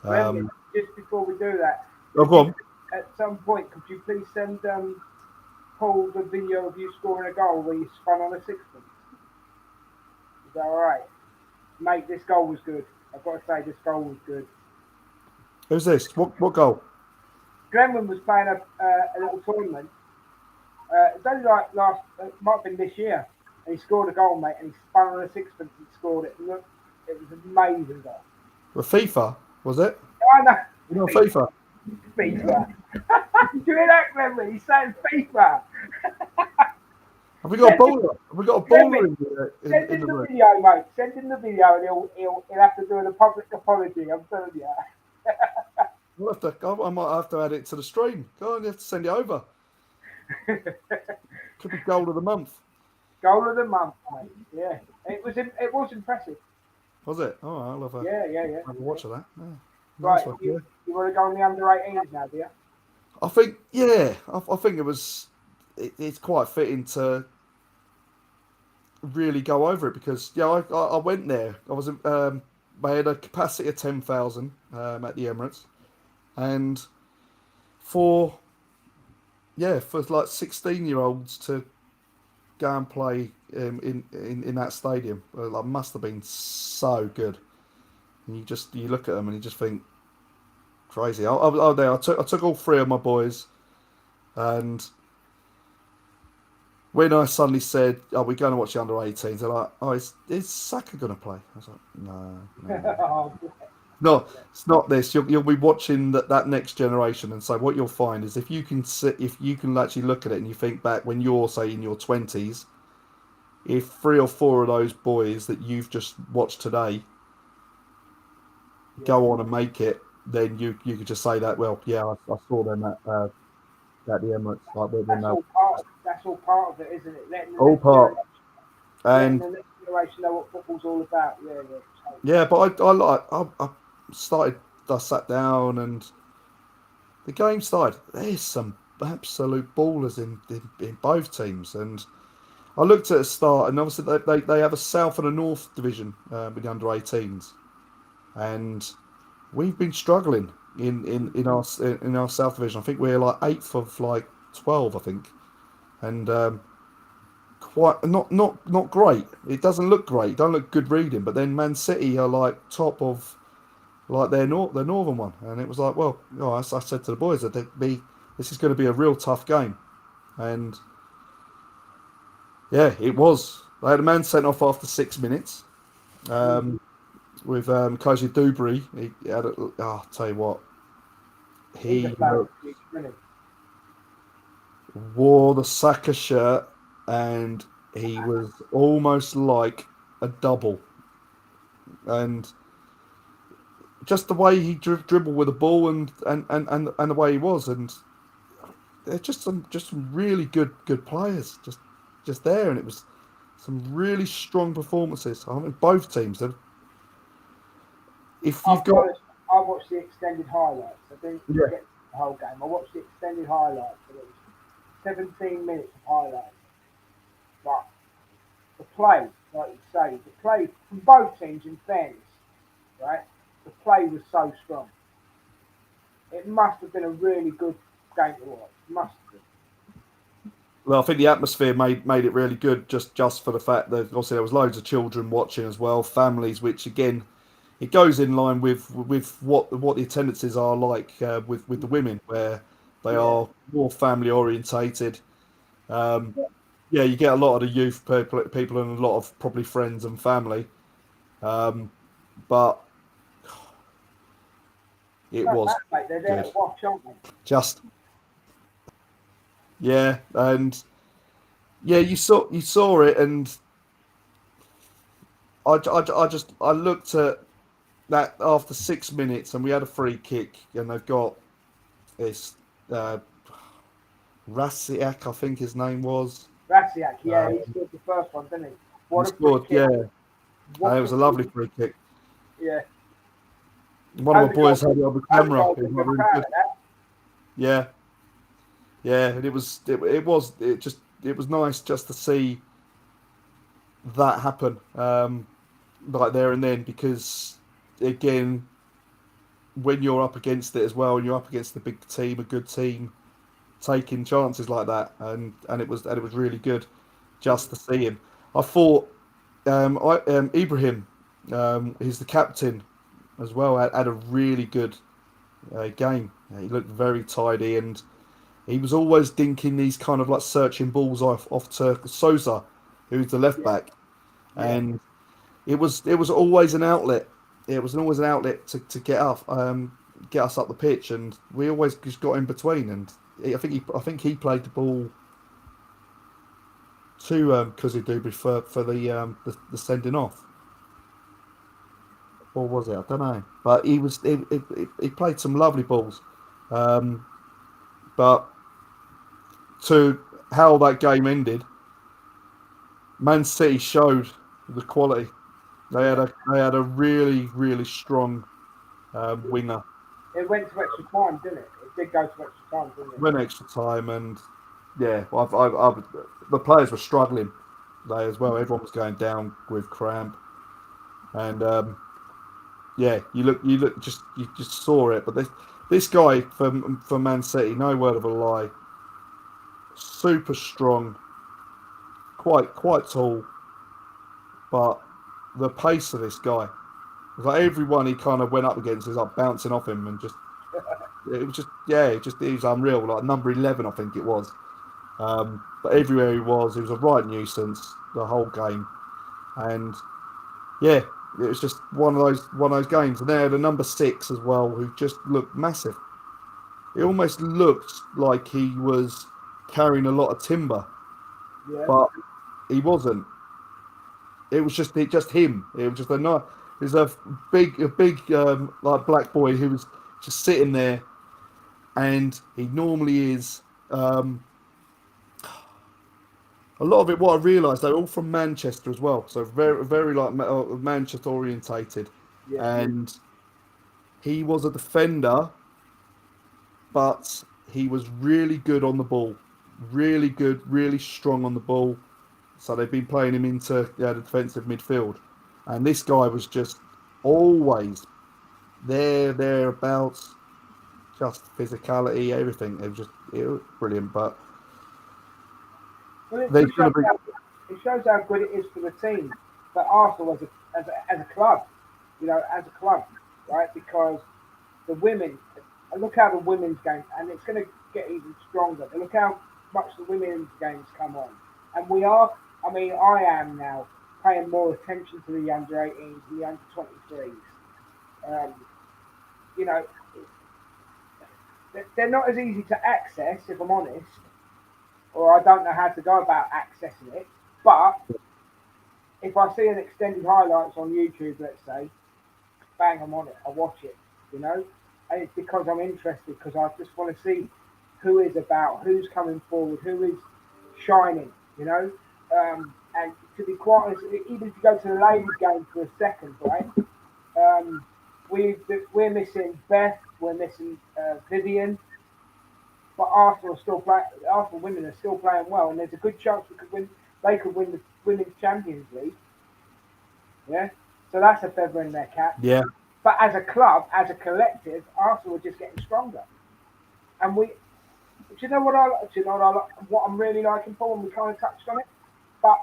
Graham, Um, just before we do that, oh, could go you, on. at some point, could you please send Paul the video of you scoring a goal where you spun on a sixpence? Is that all right? Mate, this goal was good. I've got to say, this goal was good. Who's this? What goal? Glenman was playing a little tournament. It's only like might have been this year, and he scored a goal, mate, and he spun on a sixpence and scored it. Look, it was an amazing goal. The FIFA was it? I know. You know FIFA. FIFA. Do you hear that, Glenman? He's saying FIFA. Have we got a bowler? Have we got a bowler Send in him the the room? video, mate. Send him the video, and he'll have to do a public apology. I'm telling you. I might have to add it to the stream. Go on, you have to send it over. Could be goal of the month. Goal of the month, mate. Yeah, it was impressive. Was it? Oh, I'll Yeah. have a watch of that. Yeah. Right, Nice one, yeah. you want to go on the under 18s now, do you? I think, yeah, I think it's quite fitting to really go over it because, yeah, I went there. I had a capacity of 10,000 at the Emirates, and for like 16-year-olds to go and play in that stadium, like must have been so good. And you look at them and you just think crazy. I took all three of my boys, and when I suddenly said, "Are we going to watch the under-18s?" They're like, "Oh, is Saka going to play?" I was like, "No." Oh, No, it's not this. You'll be watching that next generation, and so what you'll find is if you can actually look at it and you think back when you're say in your 20s, if three or four of those boys that you've just watched today go on and make it, then you could just say that. Well, yeah, I saw them at the Emirates, like when that's they all part of it, isn't it? all part Letting and the next generation know what football's all about. Yeah. yeah, but I started. I sat down and the game started. There's some absolute ballers in both teams, and I looked at the start, and obviously they have a South and a North division with the under-18s, and we've been struggling in our South division. I think we're like eighth of like 12, I think, and quite not great. It doesn't look great. Don't look good reading. But then Man City are like top of like their northern one, and it was like, well, I said to the boys that this is going to be a real tough game, and yeah, it was. They had a man sent off after 6 minutes with Koji Dubry. He had I'll tell you what, He's a he bad excuse, isn't wore the Saka shirt, and he was almost like a double. And just the way he dribbled with the ball, and the way he was, and they're just some really good players just there, and it was some really strong performances. I mean, both teams. If I'll you've be got honest, I watched the extended highlights. I didn't yeah, get the whole game. I watched the extended highlights, and it was 17 minutes of highlights. But the play, like you say, the play from both teams, in fairness, right? The play was so strong. It must have been a really good game to watch. Must have been. well, I think the atmosphere made it really good, just for the fact that obviously there was loads of children watching as well, families, which again it goes in line with what the attendances are like with the women, where they Yeah. are more family orientated. Um, Yeah. yeah, you get a lot of the youth people and a lot of probably friends and family. Um, but it Don't was matter, mate. They're there good. to watch, aren't they? Just yeah, and yeah, you saw it, and I looked at that after 6 minutes, and we had a free kick, and they've got this uh, Rasiak, I think his name was. Rasiak, yeah, Uh, he scored the first one, didn't he? he What a free scored, kick. yeah. What It a was a free lovely free kick. Yeah. One of Hope my the goal boys had it on the hope the camera. It goalkeeper was got really proud good. of that. Yeah, yeah, and it was nice just to see that happen, like there and then, because again, when you're up against it as well, and you're up against a big team, a good team, taking chances like that, and it was really good just to see him. I thought Ibrahim, he's the captain as well, had a really good game. He looked very tidy, and he was always dinking these kind of like searching balls off to Sosa, who's the left Yeah, back, yeah. and it was always an outlet. It was always an outlet to get us up the pitch, and we always just got in between. And I think he played the ball to Kuzidubri for the sending off, or was it? I don't know. But he played some lovely balls. Um, but to how that game ended, Man City showed the quality. Yeah. They had a really strong winger. It went to extra time, didn't it? It did go to extra time, didn't it? Went extra time, and yeah, the players were struggling. They as well. Everyone was going down with cramp, and yeah, you just saw it. But this guy for Man City, no word of a lie, super strong, quite tall, but the pace of this guy, like everyone he kind of went up against is like bouncing off him, and just it was just yeah, he was unreal. Like number 11, I think it was. But everywhere he was a right nuisance the whole game, and yeah, it was just one of those games. And they had a number 6 as well, who just looked massive. It almost looked like he was carrying a lot of timber, Yeah. but he wasn't. It was just him. It was just a nice. There's a big like black boy who was just sitting there, and he normally is. A lot of it, what I realised, they're all from Manchester as well, so very like Manchester orientated, Yeah. and he was a defender, but he was really good on the ball, really good, really strong on the ball. So they've been playing him into the defensive midfield, and this guy was just always thereabouts, just physicality, everything. It was brilliant, but Well, it they're just going to shows be it shows how good it is for the team, but Arsenal as a club, as a club, right? Because the women, and look how the women's game, and it's going to get even stronger. But look how much the women's games come on, and we are. I mean, I am now paying more attention to the under 18s and the under 23s. Um, you know, they're not as easy to access, if I'm honest, or I don't know how to go about accessing it. But if I see an extended highlights on YouTube, let's say, bang, I'm on it. I watch it, you know, and it's because I'm interested because I just want to see who is about, who's coming forward, who is shining, you know. And to be quite honest, even if you go to the ladies' game for a second, right? Um, we're missing Beth, we're missing Vivian, but Arsenal are still play. Arsenal women are still playing well, and there's a good chance we could win. They could win the Women's Champions League. Yeah, so that's a feather in their cap. Yeah. But as a club, as a collective, Arsenal are just getting stronger. And do you know what what I'm really liking for? And we kind of touched on it. But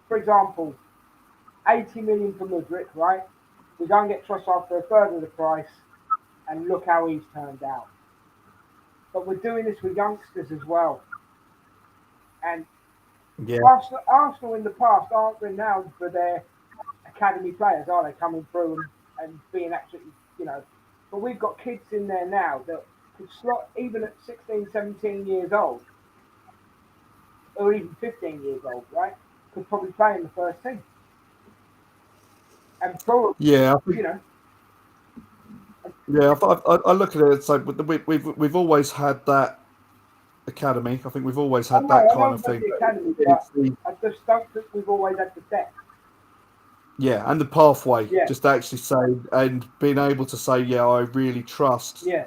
for example, 80 million for Mudryk, right? We go and get Trossard for a third of the price, and look how he's turned out. But we're doing this with youngsters as well. And Yeah. Arsenal in the past aren't renowned for their academy players, are they? Coming through and being absolutely, you know. But we've got kids in there now that could slot even at 16, 17 years old, or even 15 years old, right? Could probably play in the first team. And probably, Yeah, I think, you know. yeah. I look at it and say we've always had that academy. I think we've always had that I kind know of thing. the academy, It's but I just don't think we've always had the depth. Yeah, and the pathway, Yeah. just actually say and being able to say, yeah, I really trust Yeah.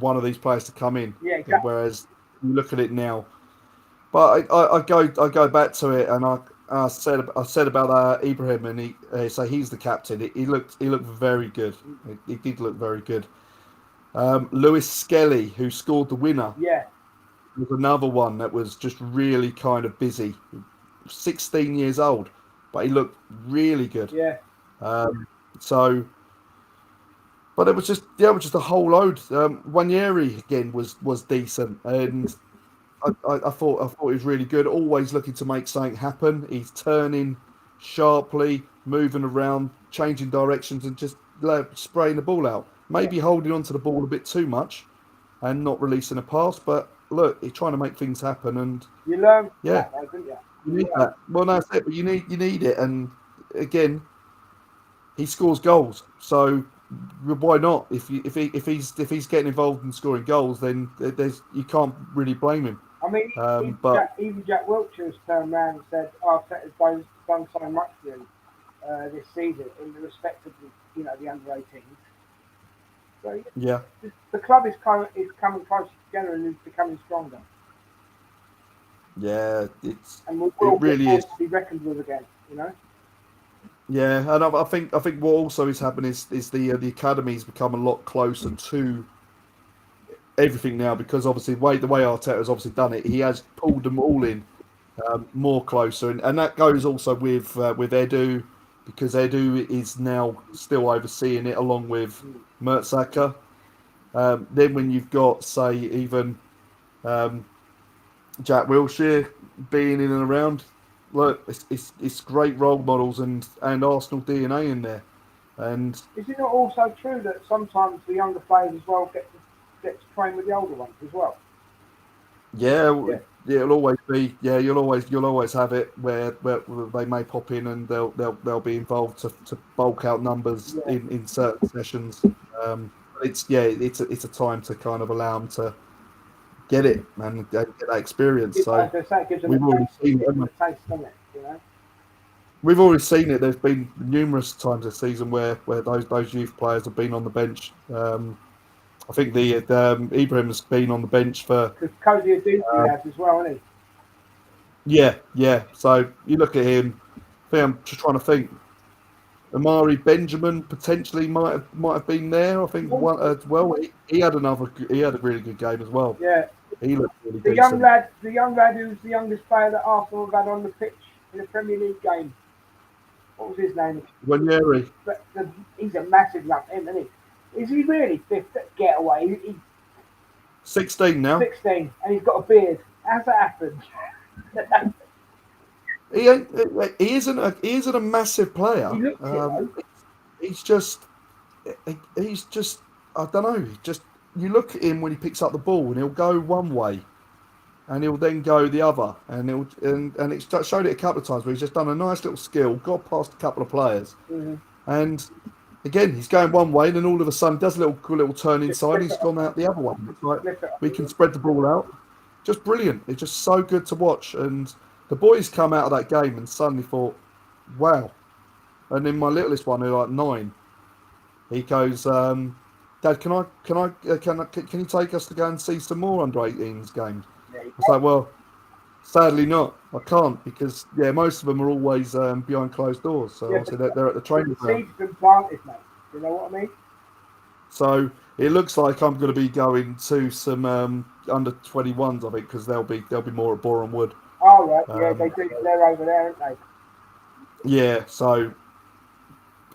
one of these players to come in. Yeah, exactly. Whereas you look at it now, but I go back to it, and I said about Ibrahim, and he say he's the captain. He looked very good. He did look very good. Lewis Skelly, who scored the winner, Yeah. was another one that was just really kind of busy. 16 years old, but he looked really good. Yeah. So, but it was just a whole load. Wanyeri again was decent, and I thought he was really good. Always looking to make something happen. He's turning sharply, moving around, changing directions, and just spraying the ball out. Maybe holding onto the ball a bit too much, and not releasing a pass. But look, he's trying to make things happen, and You learn yeah, that, though, didn't you? you need that. Well, no, that's it. But you need it, and again, he scores goals. So why not? If he's getting involved in scoring goals, then you can't really blame him. I mean, even Jack Wilshere's turned around and said, Arteta's done so much for you this season in the respect of the under 18s. So Yeah, the club is coming closer together and is becoming stronger. yeah, And we'll it really get is. to be reckoned with again, you know. Yeah, and I think what also is happening is the academy's become a lot closer to everything now, because obviously the way Arteta has obviously done it, he has pulled them all in more closer, and that goes also with Edu, because Edu is now still overseeing it along with Mertesacker. Then when you've got, say, even Jack Wilshere being in and around, look, it's great role models and Arsenal DNA in there. And is it not also true that sometimes the younger players as well get to train with the older ones as well? yeah, it'll always be you'll always have it where they may pop in and they'll be involved to bulk out numbers in certain sessions. It's a time to kind of allow them to get it and get that experience. So we've already seen it, haven't we? Taste on it, you know. We've already seen it. There's been numerous times this season where those youth players have been on the bench. I think the Ibrahim has been on the bench for. Because Cody Aduzzi has as well, hasn't he? Yeah. So you look at him. I'm just trying to think. Amari Benjamin potentially might have been there. I think one as well. He had a really good game as well. Yeah. He looked really the decent. The young lad who's the youngest player that Arsenal have had on the pitch in a Premier League game. What was his name? Wanyeri. He's a massive lump, isn't he? Is he really fifth at getaway? 16 now. 16, and he's got a beard. How's that happened? He isn't a massive player. He looks he's just I don't know. you look at him when he picks up the ball, and he'll go one way, and he'll then go the other, and it's showed it a couple of times where he's just done a nice little skill, got past a couple of players, Mm-hmm. and again he's going one way, and then all of a sudden does a little turn Just inside, flip and he's it gone out the other way. It's like flip it we can spread the ball out, just brilliant. It's just so good to watch, and the boys come out of that game and suddenly thought, wow. And then my littlest one, who's like 9, he goes, Dad, can you take us to go and see some more under-18s games? It's like, well, sadly not. I can't because most of them are always behind closed doors. So Yeah, obviously they're at the training the ground. seed's been planted, mate. You know what I mean? So it looks like I'm going to be going to some under 21s, I think, because they'll be more at Boreham Wood. Oh, right. Yeah, they do. They're over there, aren't they? Yeah, so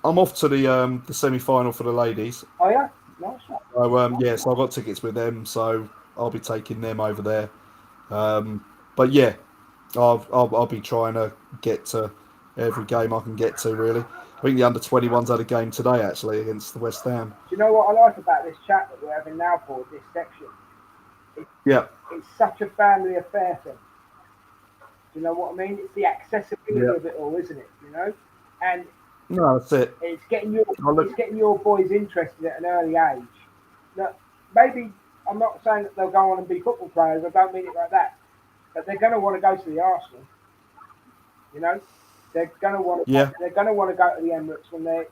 I'm off to the semi-final for the ladies. Oh, yeah? Nice one. So so I've got tickets with them, so I'll be taking them over there. But yeah, I'll be trying to get to every game I can get to. Really, I think the under 21s had a game today actually against the West Ham. Do you know what I like about this chat that we're having now for this section? Yeah, It's such a family affair thing. Do you know what I mean? It's the accessibility of it all, isn't it? You know, and no, that's it. it's getting your boys interested at an early age. Look, maybe I'm not saying that they'll go on and be football players. I don't mean it like that. But they're going to want to go to the Arsenal. You know, they're going to want to. Yeah. They're going to want to go to the Emirates when they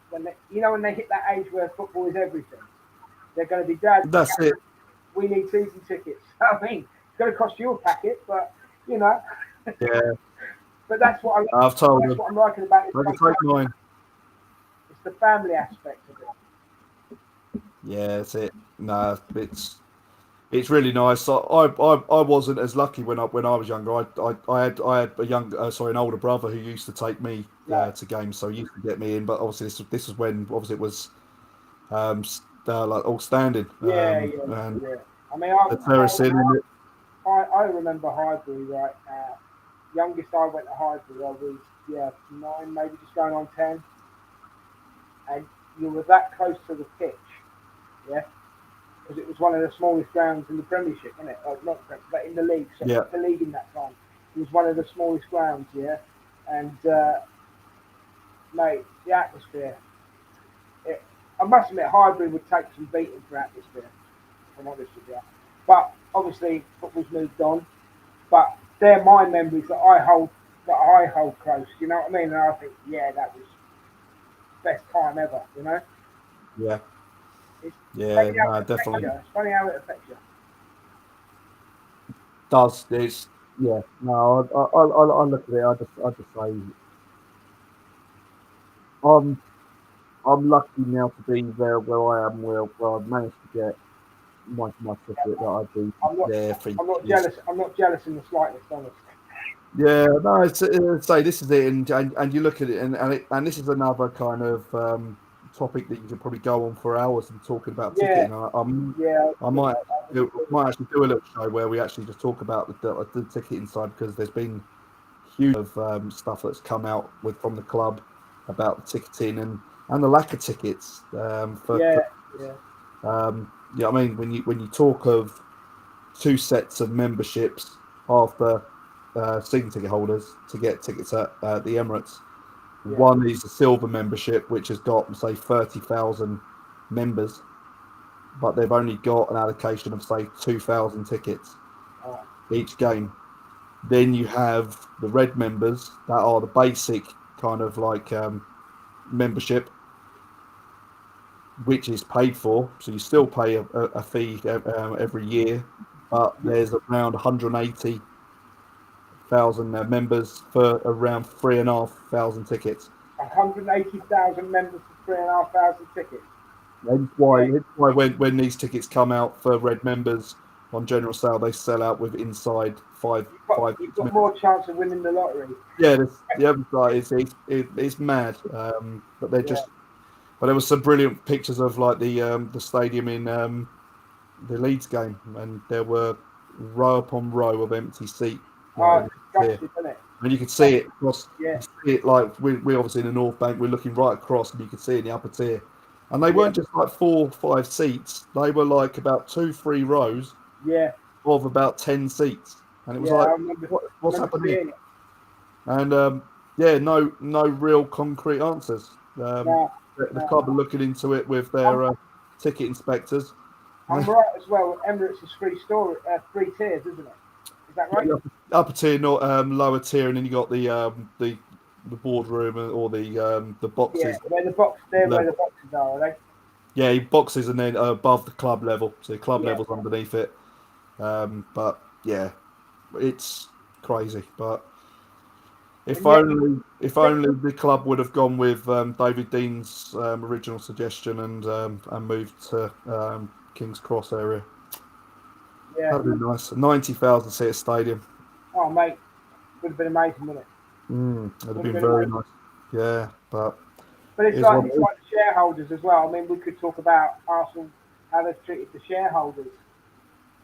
hit that age where football is everything. They're going to be Dad. That's it. We need season tickets. I mean, it's going to cost you a packet, but you know. Yeah. But that's what I've told that's them. what I'm liking about it. I can take mine. It's the family aspect of it. Yeah, that's it. No, it's really nice. I wasn't as lucky when I was younger. I had an older brother who used to take me to games, so he used to get me in. But obviously this was when obviously it was like all standing. Yeah. I mean, I remember Highbury, right? Youngest I went to Highbury, I was 9, maybe just going on 10, and you were that close to the pitch, yeah, because it was one of the smallest grounds in the Premiership, isn't it? Not but in the league, so the league in that time, it was one of the smallest grounds, yeah, and mate, the atmosphere. I must admit, Highbury would take some beating for atmosphere, if I'm honest with you. But obviously, football's moved on. But they're my memories that I hold close. You know what I mean? And I think, that was best time ever. You know? Yeah. It's Definitely. It's funny how it affects you. Does it's no? I look at it. I just say I'm lucky now to be there where I am, where I've managed to get my ticket that I do there for I'm not jealous. I'm not jealous in the slightest, honest. Yeah, no, say this is it, and you look at it, and this is another kind of topic that you could probably go on for hours and talking about ticketing. I might actually do a little show where we actually just talk about the ticketing side, because there's been huge of stuff that's come out from the club about the ticketing and the lack of tickets. I mean, when you talk of 2 sets of memberships after season ticket holders to get tickets at the Emirates. One is a silver membership, which has got, say, 30,000 members, but they've only got an allocation of, say, 2,000 tickets each game. Then you have the red members that are the basic kind of like membership, which is paid for. So you still pay a fee every year, but there's around 180,000 members for around 3,500 tickets. 180,000 members for 3,500 tickets. That's why when these tickets come out for red members on general sale, they sell out with inside five. You've got more chance of winning the lottery. Yeah, the other side it's mad. But they're just. But there was some brilliant pictures of like the stadium in the Leeds game, and there were row upon row of empty seats. It's disgusting, isn't it? And you could see it across. You see it like we obviously in the North Bank. We're looking right across, and you could see it in the upper tier. And they Yeah, weren't just like 4 or 5 seats; they were like about 2 or 3 rows yeah, of about 10 seats, and it was yeah. like, I remember, what's remember happening here? seeing it. And yeah, no real concrete answers. No, The no. club are looking into it with their I'm, ticket inspectors. I'm right as well. Emirates is three tiers, isn't it? Is that right? Upper tier, not lower tier, and then you got the boardroom or the Yeah, boxes where level. the boxes are they? Yeah, boxes, and then above the club level. So the club Yeah, level's underneath it. But yeah, it's crazy. But and yet, if think, only the club would have gone with David Dean's original suggestion and moved to King's Cross area. yeah. That'd be nice. 90,000 seat stadium. Oh, mate, would have been amazing, wouldn't it? That'd have Would have been been very amazing. nice. Yeah, but But it is what it it's is. like the shareholders as well. I mean, we could talk about Arsenal, how they've treated the shareholders.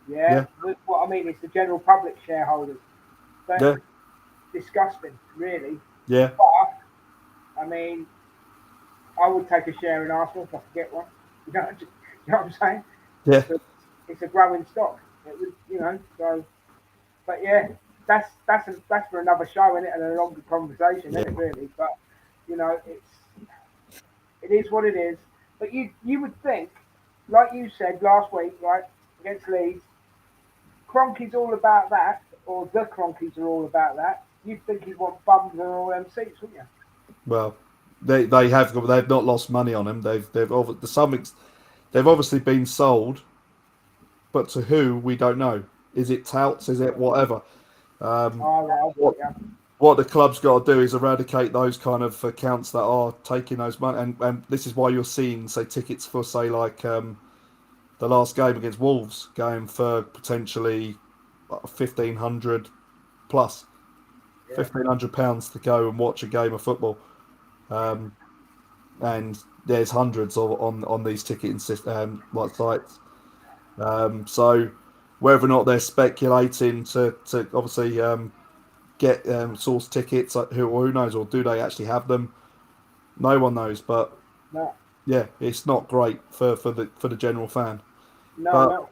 Yeah, Yeah, what I mean is the general public shareholders. But yeah, disgusting, really. yeah, But I mean, I would take a share in Arsenal if I could get one. You know what I'm saying? yeah, So it's a growing stock. It would, so. But yeah, that's for another show, isn't it, and a longer conversation, isn't yeah. it, really? But it is what it is. But you would think, like you said last week, right, against Leeds, Cronky's all about that, or the Cronkies are all about that. You'd think he'd want bums on all them seats, wouldn't you? Well, they've not lost money on him. They've obviously been sold, but to who we don't know. Is it touts? Is it whatever? Um, Oh, right, I've got what you. what the club's got to do is eradicate those kind of accounts that are taking those money, and this is why you're seeing say tickets for say like the last game against Wolves going for potentially 1,500 plus Yeah, £1,500 to go and watch a game of football. Um, and there's hundreds on these ticketing like sites. So whether or not they're speculating to obviously get source tickets, who knows, or do they actually have them? No one knows. But no, yeah, it's not great for the general fan. no, But no.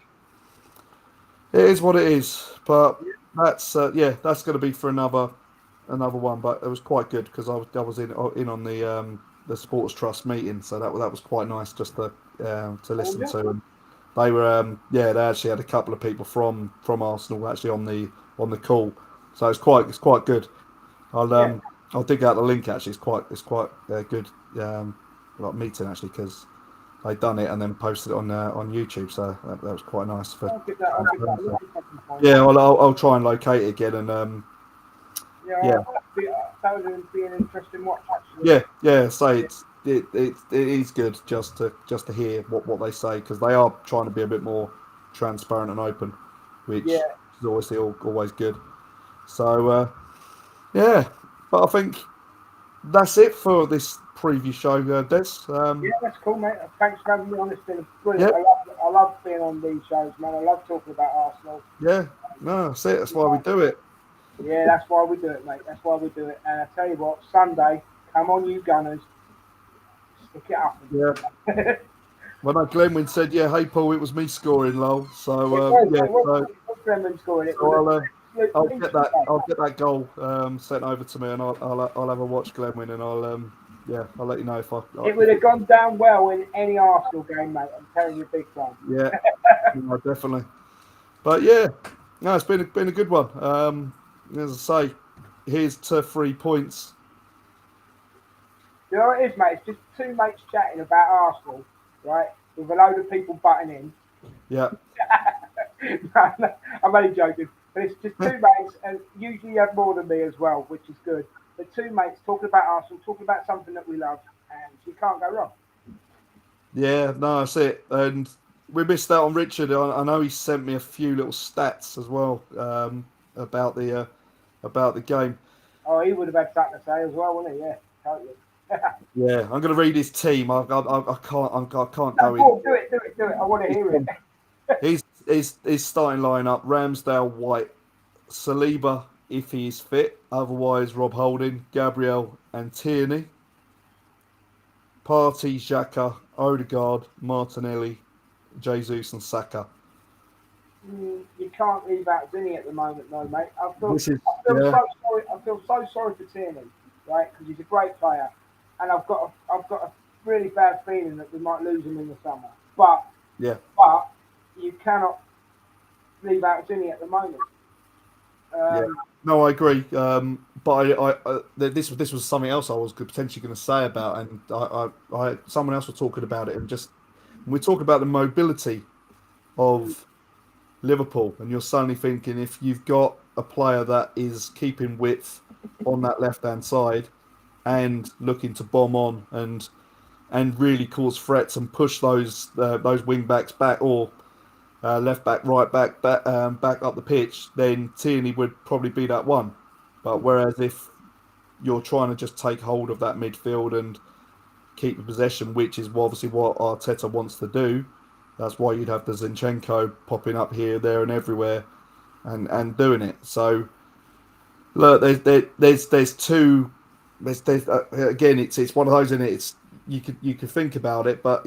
it is what it is. But that's yeah, that's going to be for another one. But it was quite good because I was in on the Sports Trust meeting, so that was quite nice just to Oh, listen yeah. to. And they were yeah, they actually had a couple of people from Arsenal actually on the call, so it's quite good. I'll Yeah. um I'll dig out the link actually. It's quite good like meeting actually because they done it and then posted it on YouTube, so that was quite nice for. I'll give that a look if I can find it. Yeah, I'll try and locate it again and Yeah, yeah, that would be an interesting watch, actually. yeah. Say Yeah, it is good just to hear what they say because they are trying to be a bit more transparent and open, which yeah, is obviously always good. So yeah, but I think that's it for this preview show, Des. yeah, that's cool, mate. Thanks for having me on. It's been brilliant. Yeah, I love being on these shows, man. I love talking about Arsenal. yeah, no, that's it. That's You why we know, do it. yeah, that's why we do it, mate. That's why we do it. And I tell you what, Sunday, come on, you Gunners, stick it up. Yeah. When Glenwyn said, "Yeah, hey Paul, it was me scoring, lol." So It was, yeah, it was, it was Gremlin scoring. It so was an I'll absolute get peaceful that. game. I'll get that goal sent over to me, and I'll have a watch, Glenwyn, and yeah, I'll let you know if It would have gone down well in any Arsenal game, mate. I'm telling you, big time. yeah, no, definitely. But yeah, no, it's been a good one. As I say, here's to 3 points. You know what it is, mate? It's just two mates chatting about Arsenal, right? With a load of people butting in. Yeah, No, no, I'm only joking. But it's just two mates, and usually you have more than me as well, which is good. But two mates talking about Arsenal, talking about something that we love, and you can't go wrong. yeah, no, that's it. And we missed out on Richard. I know he sent me a few little stats as well about the game. Oh, he would have had something to say as well, wouldn't he? Yeah, totally. Yeah, I'm going to read his team. I can't No, go go in. on, do it, do it, do it. I want to hear it. His starting lineup: Ramsdale, White, Saliba if he is fit. Otherwise, Rob Holding, Gabriel, and Tierney. Partey, Xhaka, Odegaard, Martinelli, Jesus, and Saka. You can't leave out Vinny at the moment, though, mate. This is I feel so sorry. I feel so sorry for Tierney, right? Because he's a great player, and I've got a really bad feeling that we might lose him in the summer. But you cannot leave out Vinny at the moment. No, I agree. But this was something else I was potentially going to say about, and someone else was talking about it, and just we talk about the mobility of Liverpool, and you're suddenly thinking if you've got a player that is keeping width on that left-hand side and looking to bomb on and really cause threats and push those wing backs back or left back, right back, back up the pitch, then Tierney would probably be that one. But whereas if you're trying to just take hold of that midfield and keep the possession, which is obviously what Arteta wants to do, that's why you'd have the Zinchenko popping up here, there, and everywhere, and doing it. So look, there's two. There's again, it's one of those, in it. It's you could think about it, but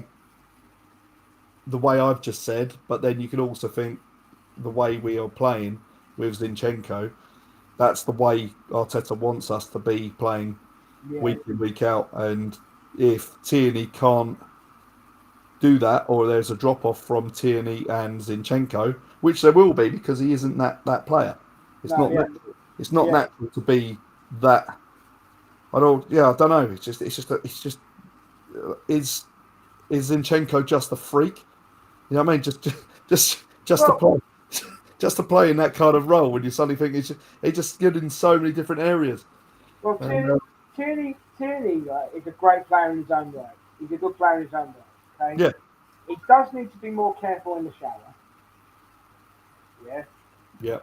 the way I've just said, but then you can also think the way we are playing with Zinchenko, that's the way Arteta wants us to be playing week in, week out. And if Tierney can't do that, or there's a drop off from Tierney and Zinchenko, which there will be because he isn't that player. It's not natural to be that. I don't know. Is Zinchenko just a freak? You know what I mean? Just to play in that kind of role when you suddenly think he's just good in so many different areas. Well, Tierney is a great player in his own right. He's a good player in his own right. Okay? Yeah. He does need to be more careful in the shower. Yeah. Yeah.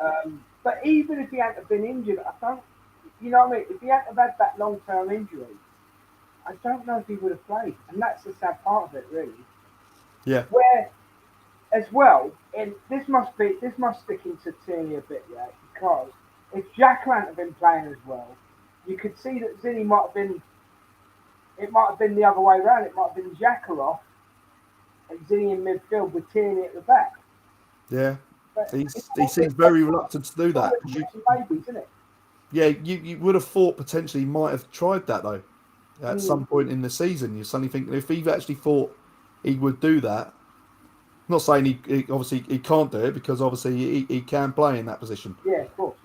But even if he hadn't been injured, I don't. You know what I mean? If he hadn't had that long-term injury, I don't know if he would have played, and that's the sad part of it, really. Yeah. Where, as well, and this must stick into Tierney a bit, yeah, because if Xhaka hadn't been playing as well, you could see that Zinni might have been. It might have been the other way around. It might have been Xhaka off and Zinni in midfield with Tierney at the back. Yeah. He seems very reluctant to do that. Babies, isn't it? Yeah, you would have thought potentially he might have tried that though at some point in the season. You suddenly think if he actually thought he would do that. I'm not saying he obviously he can't do it because obviously he can play in that position. Yeah, of course.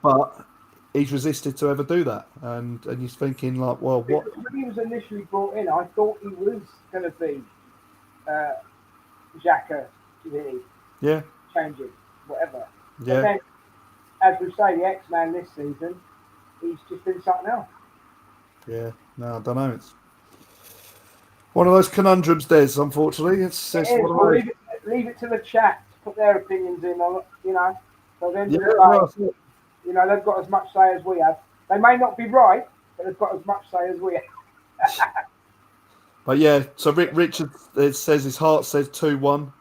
But he's resisted to ever do that, and he's thinking like, well, what? Because when he was initially brought in, I thought he was going to be Xhaka, Yeah. changing, whatever. Yeah. But then, as we say, the X-Man this season, he's just been something else. Yeah, no, I don't know. It's one of those conundrums, Des, unfortunately. It's one of those. Leave it to the chat to put their opinions in on it, So then, they've got as much say as we have. They may not be right, but they've got as much say as we have. But yeah, so Richard says his heart says 2-1,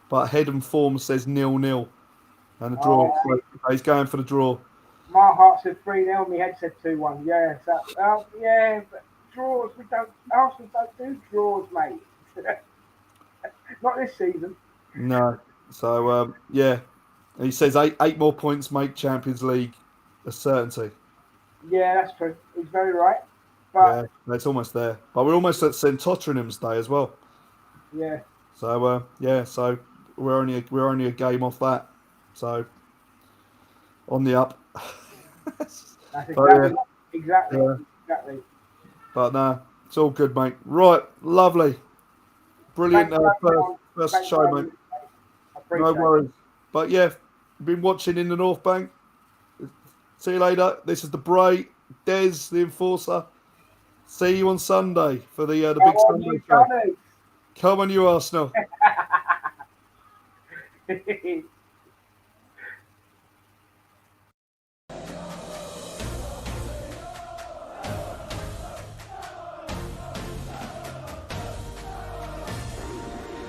but head and form says 0-0. And the draw. So he's going for the draw. My heart said 3-0, my head said 2-1. Yeah, but draws, Arsenal don't do draws, mate. Not this season. No. So, he says eight more points make Champions League a certainty. Yeah, that's true. He's very right. But yeah, it's almost there. But we're almost at St Tottenham's Day as well. Yeah. So, so we're only a game off that. So, on the up. That's exactly. But no, it's all good, mate. Right, lovely. Brilliant first show, mate. No worries. But yeah, been watching in the North Bank. See you later. This is the Bray, Des, the Enforcer. See you on Sunday for the big Sunday show. Come on, you Arsenal.